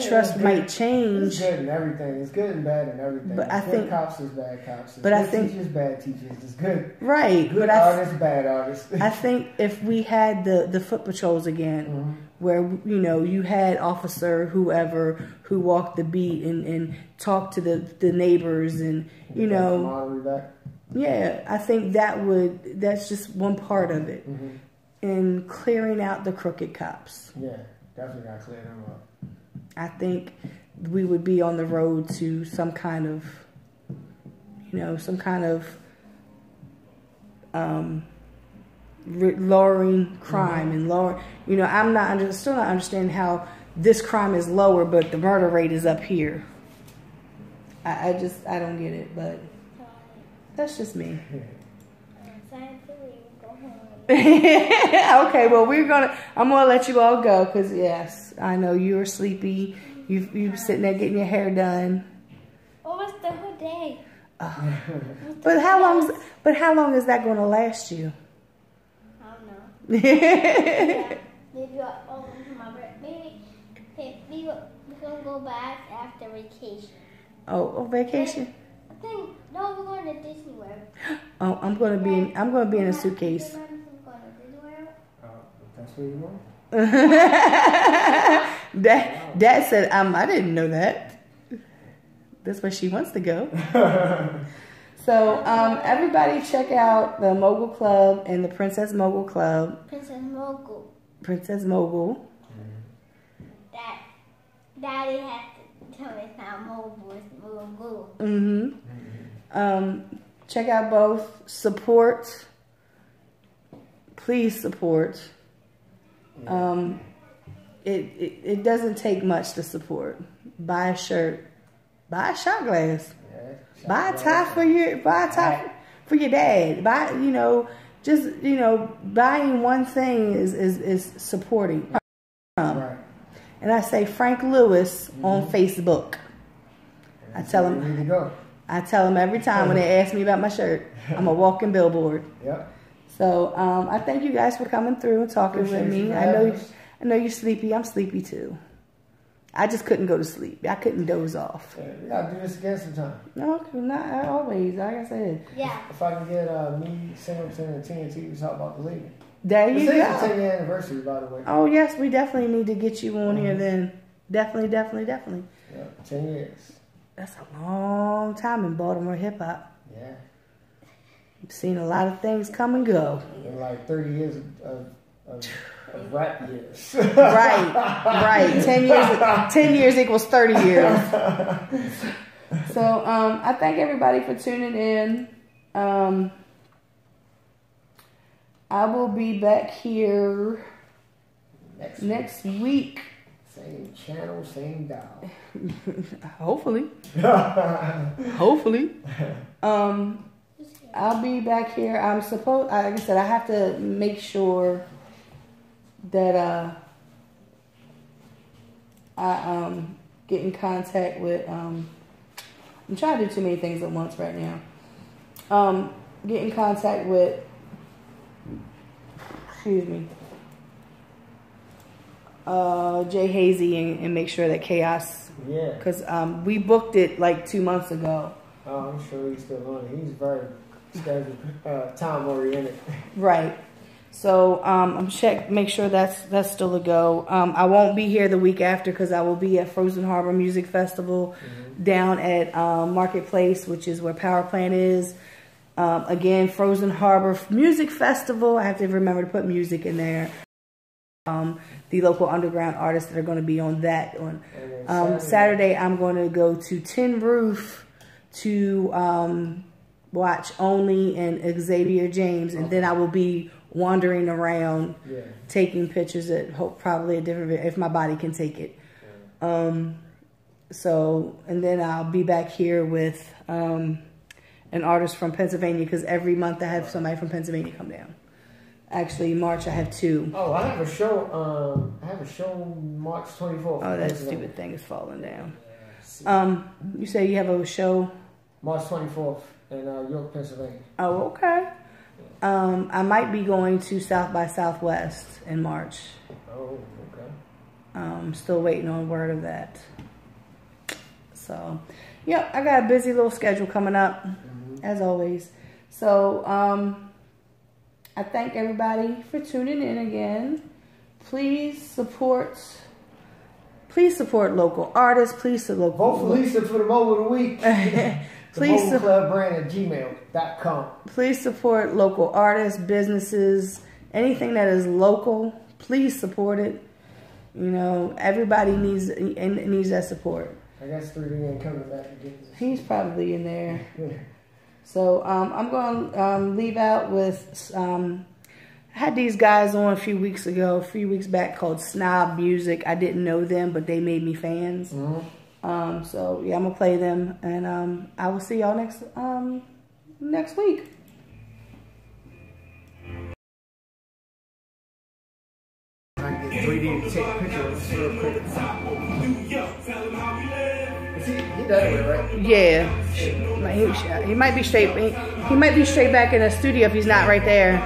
B: trust might change.
A: It's good and everything. It's good and bad and everything.
B: But I think
A: cops is bad cops. It's
B: but
A: good
B: I think
A: teachers, bad teachers. It's good.
B: Right.
A: Good artists, bad artists.
B: I think if we had the foot patrols again, where you had officer whoever who walked the beat and talked to the neighbors and I think that's just one part of it. In clearing out the crooked cops.
A: Yeah, definitely gotta clear them up.
B: I think we would be on the road to some kind of lowering crime and lower. I'm still not understanding how this crime is lower, but the murder rate is up here. I don't get it, but that's just me. Okay, well I'm gonna let you all go because yes, I know you're sleepy. You're sitting there getting your hair done.
C: Oh, it's the whole day.
B: But how long is that going to last you?
C: I don't know. Yeah, maybe my birthday. Maybe we're gonna go back after vacation.
B: Oh, vacation.
C: No, we're going to Disney World.
B: Oh, I'm gonna be in a suitcase.
A: That's where you want?
B: Dad said, I didn't know that. That's where she wants to go. So, everybody check out the Mogul Club and the Princess Mogul Club. Princess Mogul.
C: Daddy has to tell me it's not Mogul, it's Mogul.
B: Check out both. Support. Please support. It doesn't take much to support. Buy a shirt. Buy a shot glass. Buy a tie for your dad. Buying one thing is supporting.
A: Right.
B: And I say Frank Lewis on Facebook. I tell him every time when they ask me about my shirt, I'm a walking billboard.
A: Yep.
B: So I thank you guys for coming through and talking with me. I know you're sleepy. I'm sleepy too. I just couldn't go to sleep. I couldn't doze off.
A: Yeah, we gotta do this again sometime.
B: No, not always. Like I said.
C: Yeah.
A: If I can get me, Singleton, and TNT to talk about the league.
B: There you go.
A: It's the 10th anniversary, by the way.
B: Oh yes, we definitely need to get you on here then. Definitely.
A: Yeah, 10 years.
B: That's a long time in Baltimore hip hop.
A: Yeah.
B: I've seen a lot of things come and go.
A: In like 30 years of Rap years.
B: Right. 10 years equals 30 years. So I thank everybody for tuning in. I will be back here next week.
A: Same channel, same dial.
B: Hopefully. I'll be back here. Like I said, I have to make sure that I get in contact with I'm trying to do too many things at once right now. Get in contact with Jay Hazy and make sure that Chaos.
A: Yeah.
B: Because we booked it like 2 months ago.
A: Oh, I'm sure he's still on it. He's very time oriented.
B: Right. So I'm make sure that's still a go. I won't be here the week after because I will be at Frozen Harbor Music Festival down at Marketplace, which is where Power Plant is. Again, Frozen Harbor Music Festival. I have to remember to put music in there. The local underground artists that are going to be on that one. Saturday, I'm going to go to Tin Roof to watch Only and Xavier James, and then I will be wandering around taking pictures at probably a different, if my body can take it. So, and then I'll be back here with an artist from Pennsylvania because every month I have somebody from Pennsylvania come down. Actually, March I have 2.
A: Oh, I have a show. March 24th.
B: Oh, that stupid thing is falling down. You say you have a show
A: March 24th in York, Pennsylvania.
B: Oh, okay. I might be going to South by Southwest in March.
A: Oh, okay.
B: Still waiting on word of that. So, yep, I got a busy little schedule coming up, as always. So, I thank everybody for tuning in again. Please support local artists. Please support
A: vote for Lisa for the Mogul of the Week. Please MogulClubBrand@gmail.com.
B: Please support local artists, businesses, anything that is local. Please support it. You know, everybody needs that support.
A: I guess 3D ain't coming back again.
B: He's probably in there. So I'm going to leave out with, I had these guys on a few weeks back called Snob Music. I didn't know them, but they made me fans. So yeah, I'm going to play them, and I will see y'all next week.
A: I can get 3D to take pictures real quick. He done it, right?
B: Yeah. He might be straight. He might be straight back in the studio if he's not right there.